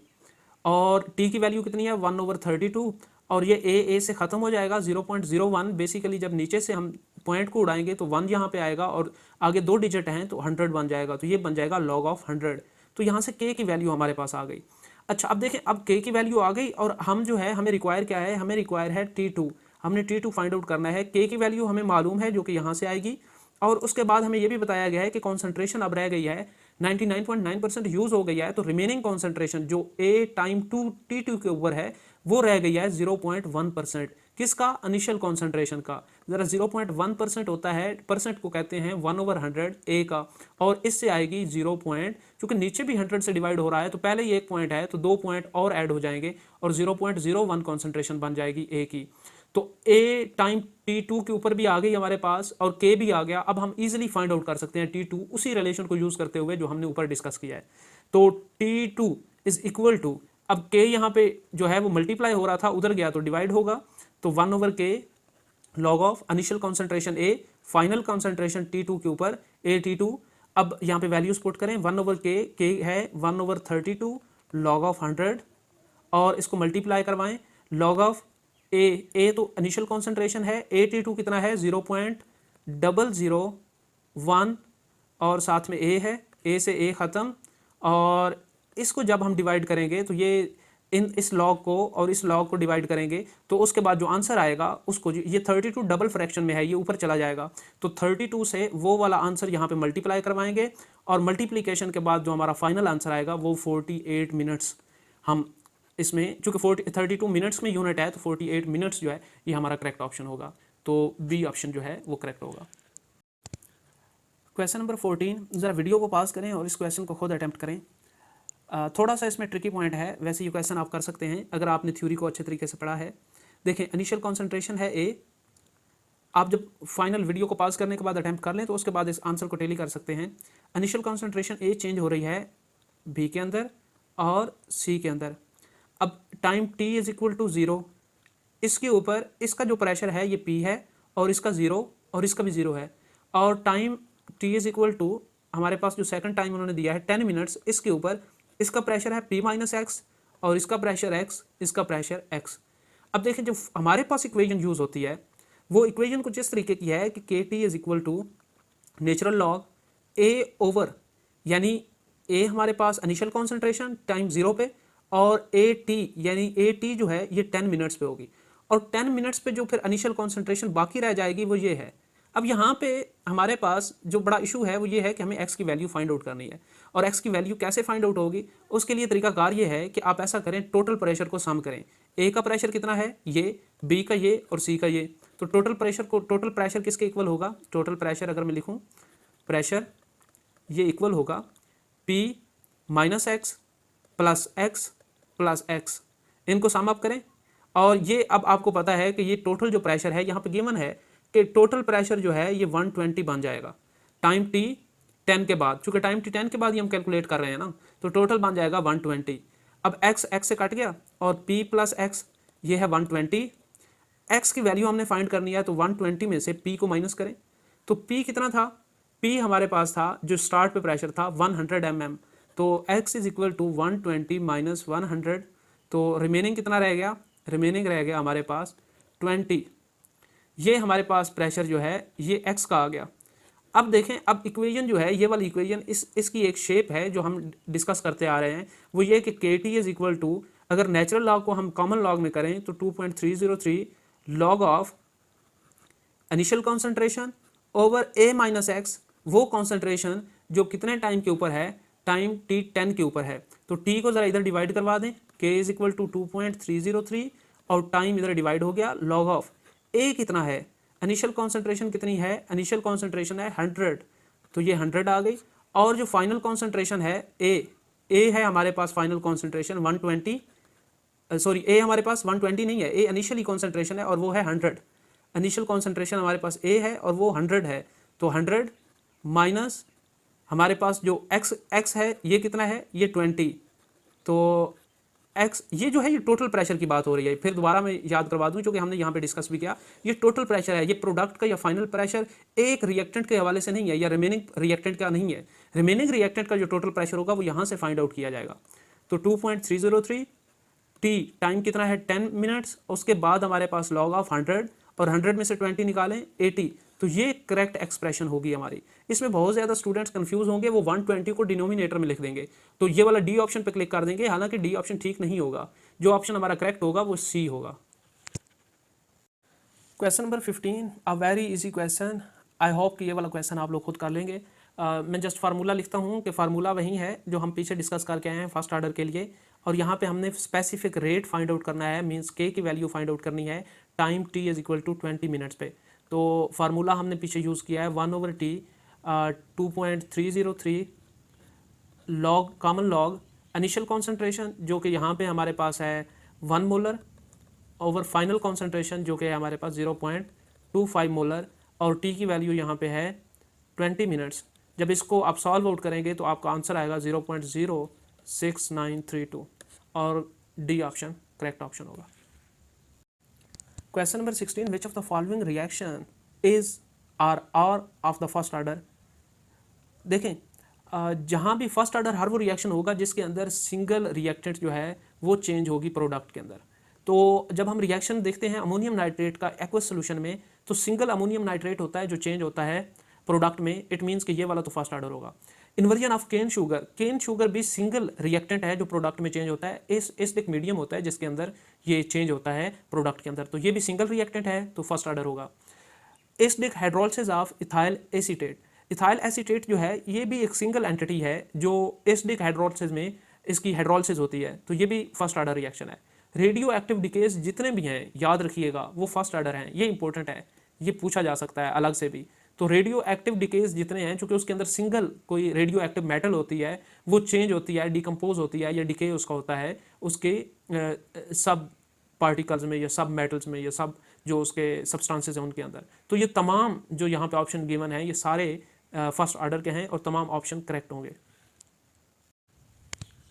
और T की वैल्यू कितनी है 1/32, और ये A से ख़त्म हो जाएगा 0.01। बेसिकली जब नीचे से हम पॉइंट को उड़ाएंगे तो 1 यहाँ पे आएगा, और आगे 2 डिजिट हैं तो 100 बन जाएगा, तो ये बन जाएगा लॉग ऑफ 100। तो यहाँ से K की वैल्यू हमारे पास आ गई। अच्छा, अब देखें, अब K की वैल्यू आ गई, और हम जो है हमें रिक्वायर क्या है, हमें रिक्वायर है T2। हमने T2 फाइंड आउट करना है। K की वैल्यू हमें मालूम है जो कि यहाँ से आएगी, और उसके बाद हमें ये भी बताया गया है कि कॉन्सेंट्रेशन अब रह गई है 99.9% यूज़ हो गई है, तो रिमेनिंग कॉन्सेंट्रेशन जो A टाइम T2 के ऊपर है वो रह गई है 0.1%। किसका? इनिशियल कॉन्सेंट्रेशन का। ज़रा 0.1% होता है, परसेंट को कहते हैं 1/100 ए का, और इससे आएगी 0 पॉइंट, क्योंकि नीचे भी 100 से डिवाइड हो रहा है तो पहले ही 1 पॉइंट है तो 2 पॉइंट और ऐड हो जाएंगे और 0.01 कॉन्सेंट्रेशन बन जाएगी ए की। तो ए टाइम T2 के ऊपर भी आ गई हमारे पास और के भी आ गया। अब हम इजीली फाइंड आउट कर सकते हैं T2 उसी रिलेशन को यूज़ करते हुए जो हमने ऊपर डिस्कस किया है। तो T2 इज इक्वल टू, अब के यहाँ पे जो है वो मल्टीप्लाई हो रहा था, उधर गया तो डिवाइड होगा, तो 1/k log of initial concentration A, final concentration T2 के ऊपर ए T2। अब यहाँ पे वैल्यूज पुट करें, 1/k, के है 1/32 लॉग ऑफ 100, और इसको मल्टीप्लाई करवाएं लॉग ऑफ ए तो इनिशियल कॉन्सेंट्रेशन है, ए T2 कितना है 0.001, और साथ में ए है, ए से ए ख़त्म, और इसको जब हम डिवाइड करेंगे तो ये इस लॉग को और इस लॉग को डिवाइड करेंगे तो उसके बाद जो आंसर आएगा उसको, ये 32 डबल फ्रैक्शन में है, ये ऊपर चला जाएगा, तो 32 से वो वाला आंसर यहाँ पे मल्टीप्लाई करवाएंगे, और मल्टीप्लिकेशन के बाद जो हमारा फाइनल आंसर आएगा वो 48 मिनट्स, हम इसमें चूँकि 32 मिनट्स में यूनिट है तो 48 मिनट्स जो है ये हमारा करेक्ट ऑप्शन होगा। तो बी ऑप्शन जो है वो करेक्ट होगा। क्वेश्चन नंबर 14, ज़रा वीडियो को पास करें और इस क्वेश्चन को खुद अटैम्प्ट करें। थोड़ा सा इसमें ट्रिकी पॉइंट है, वैसे ये क्वेश्चन आप कर सकते हैं अगर आपने थ्योरी को अच्छे तरीके से पढ़ा है। देखें, इनिशियल कॉन्सेंट्रेशन है ए, आप जब फाइनल वीडियो को पास करने के बाद अटैम्प्ट कर लें तो उसके बाद इस आंसर को टेली कर सकते हैं। इनिशियल कॉन्सेंट्रेशन ए चेंज हो रही है बी के अंदर और सी के अंदर। अब time T is equal to 0, इसके ऊपर इसका जो प्रेशर है ये पी है, और इसका 0 और इसका भी 0 है, और time T is equal to, हमारे पास जो सेकंड टाइम उन्होंने दिया है 10 मिनट्स, इसके ऊपर इसका प्रेशर है P माइनस एक्स, और इसका प्रेशर x, इसका प्रेशर x। अब देखें, जब हमारे पास इक्वेशन यूज़ होती है वो इक्वेशन कुछ इस तरीके की है कि KT is equal to natural log A over, यानी A हमारे पास इनिशियल कॉन्सेंट्रेशन टाइम 0 पे, और AT यानी AT जो है ये 10 मिनट्स पे होगी, और 10 मिनट्स पे जो फिर इनिशियल कॉन्सेंट्रेशन बाकी रह जाएगी वो ये है। अब यहाँ पे हमारे पास जो बड़ा इशू है वो ये है कि हमें x की वैल्यू फाइंड आउट करनी है, और x की वैल्यू कैसे फाइंड आउट होगी, उसके लिए तरीकाकार ये है कि आप ऐसा करें, टोटल प्रेशर को सम करें। a का प्रेशर कितना है ये, b का ये, और c का ये, तो टोटल प्रेशर किसके इक्वल होगा? टोटल प्रेशर अगर मैं लिखूँ, प्रेशर ये इक्वल होगा p minus x plus x plus x, इनको सम अप करें, और ये अब आपको पता है कि ये टोटल जो प्रेशर है यहाँ पे गिवन है कि टोटल प्रेशर जो है ये 120 बन जाएगा टाइम टी 10 के बाद, चूँकि टाइम टी 10 के बाद ही हम कैलकुलेट कर रहे हैं ना, तो टोटल बन जाएगा 120। अब x से कट गया और p प्लस एक्स ये है 120, x की वैल्यू हमने फाइंड करनी है, तो 120 में से p को माइनस करें, तो p कितना था? p हमारे पास था जो स्टार्ट पे प्रेशर था 100 mm, तो x is equal to 120 minus 100, तो रिमेनिंग कितना रह गया? रिमेनिंग रह गया हमारे पास 20। ये हमारे पास प्रेशर जो है ये x का आ गया। अब देखें, अब इक्वेशन जो है ये वाली इक्वेशन इसकी एक शेप है जो हम डिस्कस करते आ रहे हैं, वो ये कि KT इज इक्वल टू, अगर नेचुरल लॉग को हम कॉमन लॉग में करें तो 2.303 log of initial concentration over A minus x, वो कॉन्सेंट्रेशन जो कितने टाइम के ऊपर है? टाइम T 10 के ऊपर है, तो T को ज़रा इधर डिवाइड करवा दें, K इज इक्वल टू 2.303, और टाइम इधर डिवाइड हो गया, लॉग ऑफ A कितना है? इनिशियल कॉन्सेंट्रेशन कितनी है? इनिशियल कॉन्सेंट्रेशन है 100, तो ये 100 आ गई, और जो फाइनल कॉन्सेंट्रेशन है A है हमारे पास फाइनल कॉन्सेंट्रेशन 120, सॉरी A हमारे पास 120 नहीं है, A इनिशियली कॉन्सेंट्रेशन है और वो है 100। इनिशियल कॉन्सेंट्रेशन हमारे पास A है और वो 100 है, तो 100 माइनस हमारे पास जो x है ये कितना है? ये 20, तो x ये जो है ये टोटल प्रेशर की बात हो रही है। फिर दोबारा मैं याद करवा दूं क्योंकि हमने यहाँ पे डिस्कस भी किया, ये टोटल प्रेशर है, ये प्रोडक्ट का या फाइनल प्रेशर एक रिएक्टेंट के हवाले से नहीं है या रिमेनिंग रिएक्टेंट का नहीं है। रिमेनिंग रिएक्टेंट का जो टोटल प्रेशर होगा वो यहाँ से फाइंड आउट किया जाएगा। तो 2.303 टी टाइम कितना है 10 मिनट्स, उसके बाद हमारे पास लॉग ऑफ 100 और 100 में से 20 निकालें 80, तो ये करेक्ट एक्सप्रेशन होगी हमारी। इसमें बहुत ज़्यादा स्टूडेंट्स कंफ्यूज होंगे, वो 120 को डिनोमिनेटर में लिख देंगे, तो ये वाला डी ऑप्शन पे क्लिक कर देंगे, हालांकि डी ऑप्शन ठीक नहीं होगा, जो ऑप्शन हमारा करेक्ट होगा वो सी होगा। Question number 15, a very easy question, I hope कि ये वाला क्वेश्चन आप लोग खुद कर लेंगे। मैं जस्ट फार्मूला लिखता हूँ कि फार्मूला वही है जो हम पीछे डिस्कस करके आए हैं फर्स्ट ऑर्डर के लिए, और यहाँ पे हमने स्पेसिफिक रेट फाइंड आउट करना है, मींस के की वैल्यू फाइंड आउट करनी है time T is equal to 20 minutes पे। तो फार्मूला हमने पीछे यूज़ किया है 1/t 2.303 log common log initial concentration जो कि यहाँ पे हमारे पास है 1 मोलर ओवर फाइनल कॉन्सेंट्रेशन जो कि हमारे पास 0.25 मोलर और टी की वैल्यू यहाँ पे है 20 मिनट्स। जब इसको आप सॉल्व आउट करेंगे तो आपका आंसर आएगा 0.06932 और डी ऑप्शन करेक्ट ऑप्शन होगा। Question number 16, which of the following reaction is are of the first order. देखें जहाँ भी फर्स्ट ऑर्डर हर वो रिएक्शन होगा जिसके अंदर सिंगल रिएक्टेंट जो है वो चेंज होगी प्रोडक्ट के अंदर। तो जब हम रिएक्शन देखते हैं अमोनियम नाइट्रेट का एक्वस सोल्यूशन में तो सिंगल अमोनियम नाइट्रेट होता है जो चेंज होता है प्रोडक्ट में, इट मीन्स कि ये वाला तो फर्स्ट ऑर्डर होगा। इन्वर्जन ऑफ केन शुगर भी सिंगल रिएक्टेंट है जो प्रोडक्ट में चेंज होता है। एसिडिक मीडियम होता है जिसके अंदर ये चेंज होता है प्रोडक्ट के अंदर, तो ये भी सिंगल रिएक्टेंट है तो फर्स्ट ऑर्डर होगा। Acidic hydrolysis of ethyl acetate, ethyl acetate जो है ये भी एक सिंगल एंटिटी है जो एसिडिक हाइड्रोलिसिस में इसकी हाइड्रोलिसिस होती है, तो ये भी फर्स्ट ऑर्डर रिएक्शन है। रेडियो एक्टिव डिकेज जितने भी हैं याद रखिएगा वो फर्स्ट ऑर्डर हैं, ये इंपॉर्टेंट है, ये पूछा जा सकता है अलग से भी। तो रेडियो एक्टिव डिकेज जितने हैं चूंकि उसके अंदर सिंगल कोई रेडियो एक्टिव मेटल होती है वो चेंज होती है, डिकम्पोज होती है या डिके उसका होता है उसके सब पार्टिकल्स में या सब मेटल्स में या सब जो उसके सब्सटेंसेस हैं उनके अंदर। तो ये तमाम जो यहाँ पे ऑप्शन गिवन है ये सारे फर्स्ट ऑर्डर के हैं और तमाम ऑप्शन करेक्ट होंगे।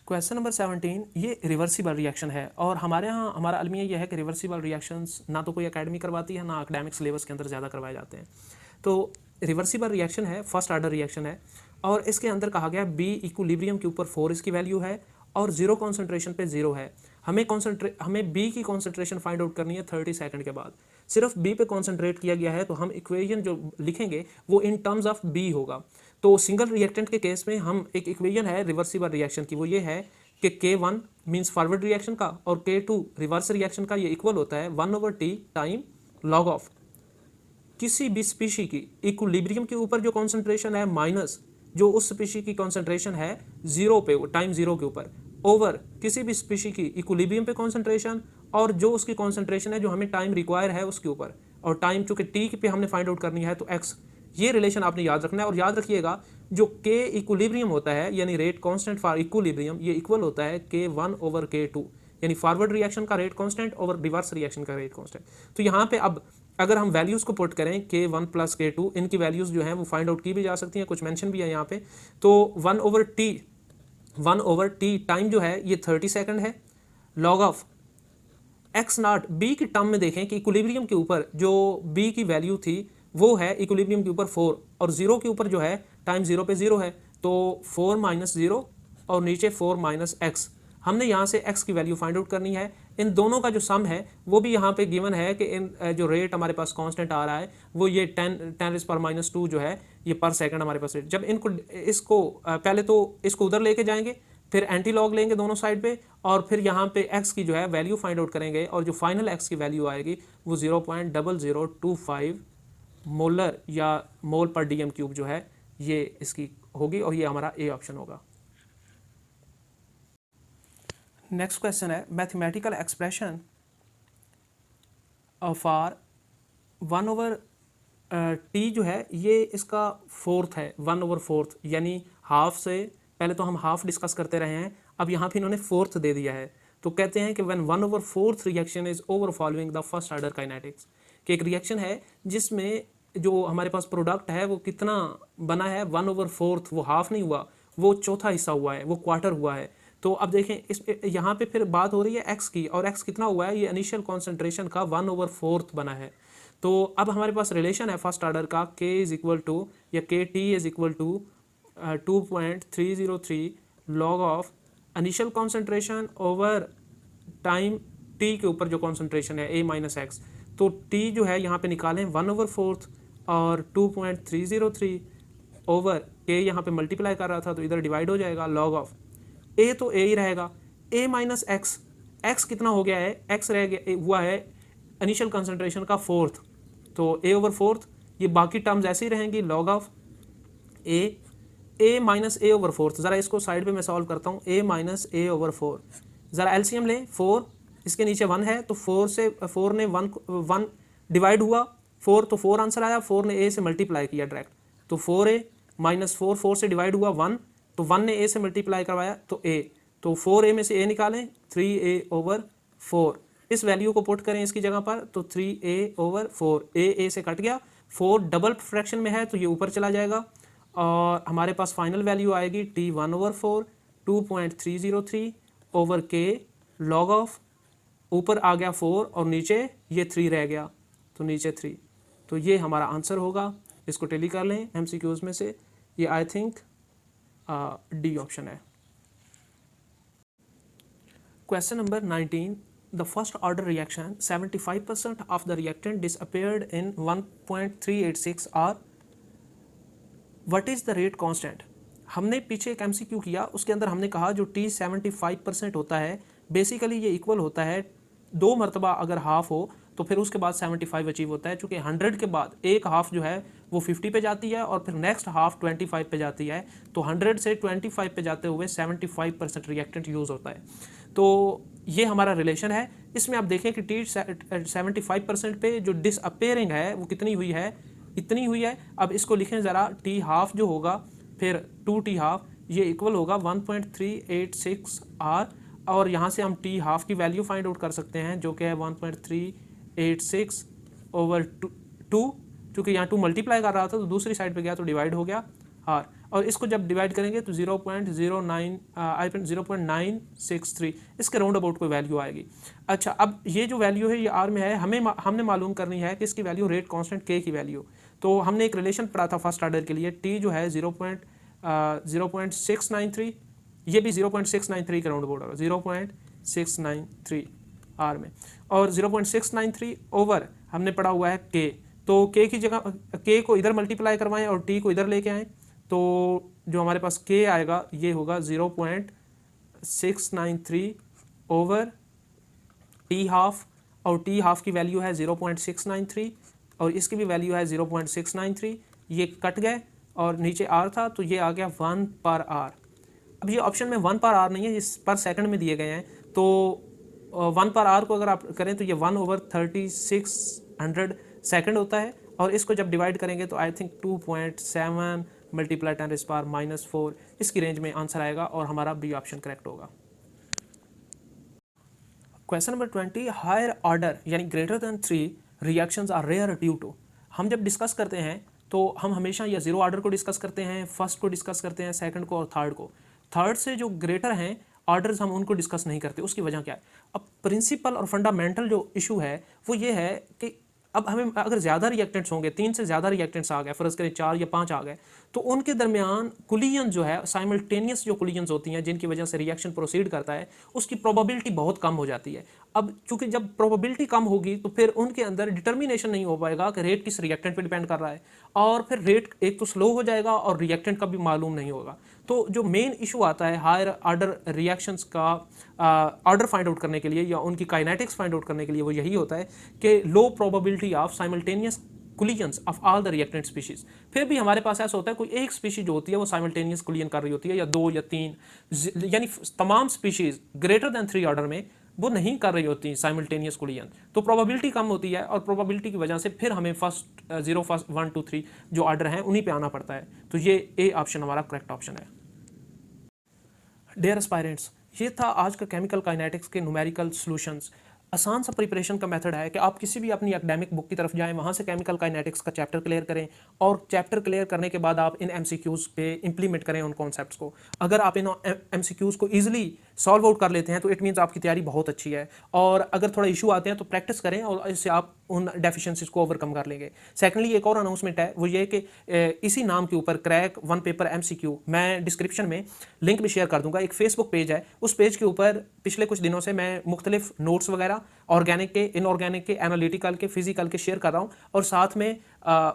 क्वेश्चन नंबर 17, ये रिवर्सिबल रिएक्शन है और हमारे यहाँ हमारा अलमिया यह है कि रिवर्सिबल रिएक्शंस ना तो कोई एकेडमी करवाती है ना एकेडमिक सिलेबस के अंदर ज़्यादा करवाए जाते हैं। तो रिवर्सिबल रिएक्शन है, फर्स्ट ऑर्डर रिएक्शन है और इसके अंदर कहा गया बी इक्विलिब्रियम के ऊपर 4 इसकी वैल्यू है और 0 कॉन्सेंट्रेशन पे 0 है। हमें बी की कॉन्सेंट्रेशन फाइंड आउट करनी है 30 सेकंड के बाद। सिर्फ बी पे कॉन्सेंट्रेट किया गया है तो हम इक्वेशन जो लिखेंगे वो इन टर्म्स ऑफ बी होगा। तो सिंगल रिएक्टेंट के केस में हम एक इक्वेशन है रिवर्सिबल रिएक्शन की, वो ये है कि K1 मीन्स फॉरवर्ड रिएक्शन का और K2 रिवर्स रिएक्शन का, ये इक्वल होता है 1/t टाइम log ऑफ किसी भी स्पीशी की इक्विलिब्रियम के ऊपर जो कॉन्सेंट्रेशन है माइनस जो उस स्पीशी की कॉन्सेंट्रेशन है 0 पे टाइम 0 के ऊपर ओवर किसी भी स्पीशी की इक्विलिब्रियम पे कॉन्सेंट्रेशन और जो उसकी कॉन्सेंट्रेशन है जो हमें टाइम रिक्वायर है उसके ऊपर, और टाइम चूंकि टी पे हमने फाइंड आउट करनी है तो एक्स। ये रिलेशन आपने याद रखना है और याद रखिएगा जो के इक्विलिब्रियम होता है यानी रेट कांस्टेंट फॉर इक्विलिब्रियम ये इक्वल होता है K1/K2 यानी फॉरवर्ड रिएक्शन का rate constant over reverse reaction का रेट कांस्टेंट। तो यहाँ पे अब अगर हम वैल्यूज को पुट करें K1 + K2 इनकी वैल्यूज जो हैं वो फाइंड आउट की भी जा सकती हैं, कुछ मेंशन भी है यहाँ पे। तो 1/t टाइम जो है ये 30 सेकंड है, log ऑफ x0 बी की टर्म में देखें कि इक्विलिब्रियम के ऊपर जो बी की वैल्यू थी वो है इक्विलिब्रियम के ऊपर 4 और 0 के ऊपर जो है टाइम 0 पे 0 है तो 4 - 0 और नीचे 4 - x। हमने यहाँ से x की वैल्यू फाइंड आउट करनी है। इन दोनों का जो सम है वो भी यहाँ पे गिवन है कि इन जो रेट हमारे पास कांस्टेंट आ रहा है वो ये 10⁻⁻2 जो है ये पर सेकंड हमारे पास रेट। जब इसको पहले तो इसको उधर लेके जाएंगे फिर एंटी लॉग लेंगे दोनों साइड पे और फिर यहाँ पे x की जो है वैल्यू फाइंड आउट करेंगे और जो फाइनल x की वैल्यू आएगी वो 0.0025 मोलर या मोल पर DM³ जो है ये इसकी होगी और ये हमारा ए ऑप्शन होगा। नेक्स्ट क्वेश्चन है मैथमेटिकल एक्सप्रेशन फॉर 1/t जो है ये इसका फोर्थ है 1/4 यानी हाफ से पहले तो हम हाफ डिस्कस करते रहे हैं, अब यहाँ पे इन्होंने फोर्थ दे दिया है। तो कहते हैं कि when 1/4 reaction is over following the first order kinetics, कि एक रिएक्शन है जिसमें जो हमारे पास प्रोडक्ट है वो कितना बना है 1/4, वो हाफ नहीं हुआ, वो चौथा हिस्सा हुआ है, वो क्वार्टर हुआ है। तो अब देखें इस यहाँ पे फिर बात हो रही है एक्स की और एक्स कितना हुआ है, ये इनिशियल कॉन्सेंट्रेशन का 1/4 बना है। तो अब हमारे पास रिलेशन है फर्स्ट ऑर्डर का K = या KT = 2.303 log of initial concentration over time T के ऊपर जो कॉन्सेंट्रेशन है A - x। तो T जो है यहाँ पे निकालें 1/4 और 2.303 ओवर K यहाँ पे मल्टीप्लाई कर रहा था तो इधर डिवाइड हो जाएगा log ऑफ A तो A ही रहेगा A - x। x कितना हो गया है, x रह गया हुआ है इनिशियल कंसंट्रेशन का 4th, तो A/4 ये बाकी टर्म्स ऐसे ही रहेंगी log ऑफ A - A/4। ज़रा इसको साइड पे मैं सॉल्व करता हूँ A - A/4, ज़रा LCM लें 4 इसके नीचे 1 है तो 4 ने 1 डिवाइड हुआ 4 तो 4 आंसर आया, 4 ने a से मल्टीप्लाई किया डायरेक्ट तो 4a माइनस 4 से डिवाइड हुआ 1 तो 1 ने a से मल्टीप्लाई करवाया तो a, तो 4a में से a निकालें 3a/4, इस वैल्यू को पुट करें इसकी जगह पर तो 3a/4, a से कट गया, 4 डबल फ्रैक्शन में है तो ये ऊपर चला जाएगा और हमारे पास फाइनल वैल्यू आएगी t1/4 2.303/k log ऑफ, ऊपर आ गया 4 और नीचे ये 3 रह गया तो नीचे 3, तो ये हमारा आंसर होगा। इसको टेली कर लें MCQs में से, ये आई थिंक डी ऑप्शन है। Question number 19, the first order reaction 75% of the reactant disappeared in 1.386 hour, what is the rate constant. हमने पीछे एक MCQ किया, उसके अंदर हमने कहा जो T 75% होता है बेसिकली ये इक्वल होता है 2 मरतबा अगर हाफ हो तो फिर उसके बाद 75 अचीव होता है, चूँकि 100 के बाद एक हाफ जो है वो 50 पे जाती है और फिर नेक्स्ट हाफ 25 पे जाती है, तो 100 से 25 पे जाते हुए 75% रिएक्टेंट यूज़ होता है। तो ये हमारा रिलेशन है। इसमें आप देखें कि T 75% पे जो डिसअपेयरिंग है वो कितनी हुई है, इतनी हुई है। अब इसको लिखें ज़रा, T हाफ जो होगा फिर 2T हाफ, ये इक्वल होगा 1.386 R और यहाँ से हम T हाफ की वैल्यू फाइंड आउट कर सकते हैं जो कि है 1.386/2, चूँकि यहाँ 2 मल्टीप्लाई कर रहा था तो दूसरी साइड पे गया तो डिवाइड हो गया R, और इसको जब डिवाइड करेंगे तो 0.963 इसके राउंड अबाउट कोई वैल्यू आएगी। अच्छा, अब ये जो वैल्यू है ये R में है, हमने मालूम करनी है कि इसकी वैल्यू रेट कांस्टेंट K की वैल्यू। तो हमने एक रिलेशन पढ़ा था फर्स्ट ऑर्डर के लिए, T जो है 0.693, ये भी 0.693 के राउंड अबाउट होगा 0.693 R में, और 0.693 ओवर हमने पढ़ा हुआ है K, तो K की जगह K को इधर मल्टीप्लाई करवाएं और T को इधर लेके आएँ तो जो हमारे पास K आएगा ये होगा 0.693 ओवर T हाफ, और T हाफ की वैल्यू है 0.693 और इसकी भी वैल्यू है 0.693, ये कट गए और नीचे R था तो ये आ गया 1/R। अब ये ऑप्शन में 1/R नहीं है, ये पर सेकंड में दिए गए हैं, तो 1/R को अगर आप करें तो ये 1/3600 सेकंड होता है, और इसको जब डिवाइड करेंगे तो आई थिंक 2.7 मल्टीप्लाई 10⁻⁻⁴ इसकी रेंज में आंसर आएगा और हमारा बी ऑप्शन करेक्ट होगा। क्वेश्चन नंबर 20, हायर ऑर्डर यानी greater than 3 reactions are rare due to. हम जब डिस्कस करते हैं तो हम हमेशा या जीरो ऑर्डर को डिस्कस करते हैं, फर्स्ट को डिस्कस करते हैं, सेकंड को और थर्ड को। थर्ड से जो ग्रेटर हैं ऑर्डर्स हम उनको डिस्कस नहीं करते, उसकी वजह क्या है। अब प्रिंसिपल और फंडामेंटल जो इशू है वो ये है कि अब हमें अगर ज़्यादा रिएक्टेंट्स होंगे, 3 से ज़्यादा रिएक्टेंट्स आ गए, फ़र्ज़ करें 4 या 5 आ गए, तो उनके दरमियान कुलियन जो है साइमल्टेनियस जो कुलियंस होती हैं जिनकी वजह से रिएक्शन प्रोसीड करता है उसकी प्रोबेबिलिटी बहुत कम हो जाती है। अब चूंकि जब प्रोबेबिलिटी कम होगी तो फिर उनके अंदर डिटर्मिनेशन नहीं हो पाएगा कि रेट किस रिएक्टेंट पे डिपेंड कर रहा है, और फिर रेट एक तो स्लो हो जाएगा और रिएक्टेंट का भी मालूम नहीं होगा। तो जो मेन इशू आता है हायर ऑर्डर रिएक्शंस का ऑर्डर फाइंड आउट करने के लिए या उनकी काइनेटिक्स फाइंड आउट करने के लिए वो यही होता है कि low probability of simultaneous collisions of all the reactant species. फिर भी हमारे पास ऐसा होता है कोई एक स्पीशीज जो होती है वो साइमल्टेनियस कुलियन कर रही होती है, या 2 या 3, यानी तमाम स्पीशीज ग्रेटर दैन 3 ऑर्डर में वो नहीं कर रही होती साइमल्टेनियस कुलियन, तो प्रोबेबिलिटी कम होती है और प्रोबेबिलिटी की वजह से फिर हमें फर्स्ट 0, फर्स्ट 1, 2, 3 जो ऑर्डर हैं उन्हीं पे आना पड़ता है। तो ये ए ऑप्शन हमारा करेक्ट ऑप्शन है। डियर एस्पायरेंट्स, ये था आज का केमिकल काइनेटिक्स के न्यूमेरिकल सॉल्यूशंस। आसान सा प्रिपरेशन का मेथड है कि आप किसी भी अपनी एकेडमिक बुक की तरफ जाएं, वहाँ से केमिकल काइनेटिक्स का चैप्टर क्लियर करें और चैप्टर क्लियर करने के बाद आप इन MCQs पे इंप्लीमेंट करें उन कॉन्सेप्ट्स को। अगर आप इन MCQs को ईजिली सॉल्व आउट कर लेते हैं तो इट मीन्स आपकी तैयारी बहुत अच्छी है, और अगर थोड़ा इशू आते हैं तो प्रैक्टिस करें और इससे आप उन डेफिशिएंसीज को ओवरकम कर लेंगे। सेकेंडली एक और अनाउंसमेंट है, वो ये कि इसी नाम के ऊपर क्रैक 1 पेपर MCQ मैं डिस्क्रिप्शन में लिंक भी शेयर कर दूंगा। एक फेसबुक पेज है, उस पेज के ऊपर पिछले कुछ दिनों से मैं मुख्तलिफ नोट्स वगैरह ऑर्गेनिक के, इनऑर्गेनिक के, एनालिटिकल के, फिजिकल के शेयर कर रहा हूँ, और साथ में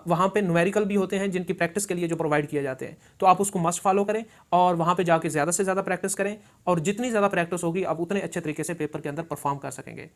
वहाँ पे न्यूमेरिकल भी होते हैं जिनकी प्रैक्टिस के लिए जो प्रोवाइड किए जाते हैं। तो आप उसको मस्ट फॉलो करें और वहाँ पे जाके ज़्यादा से ज़्यादा प्रैक्टिस करें, और जितनी ज़्यादा प्रैक्टिस होगी आप उतने अच्छे तरीके से पेपर के अंदर परफॉर्म कर सकेंगे।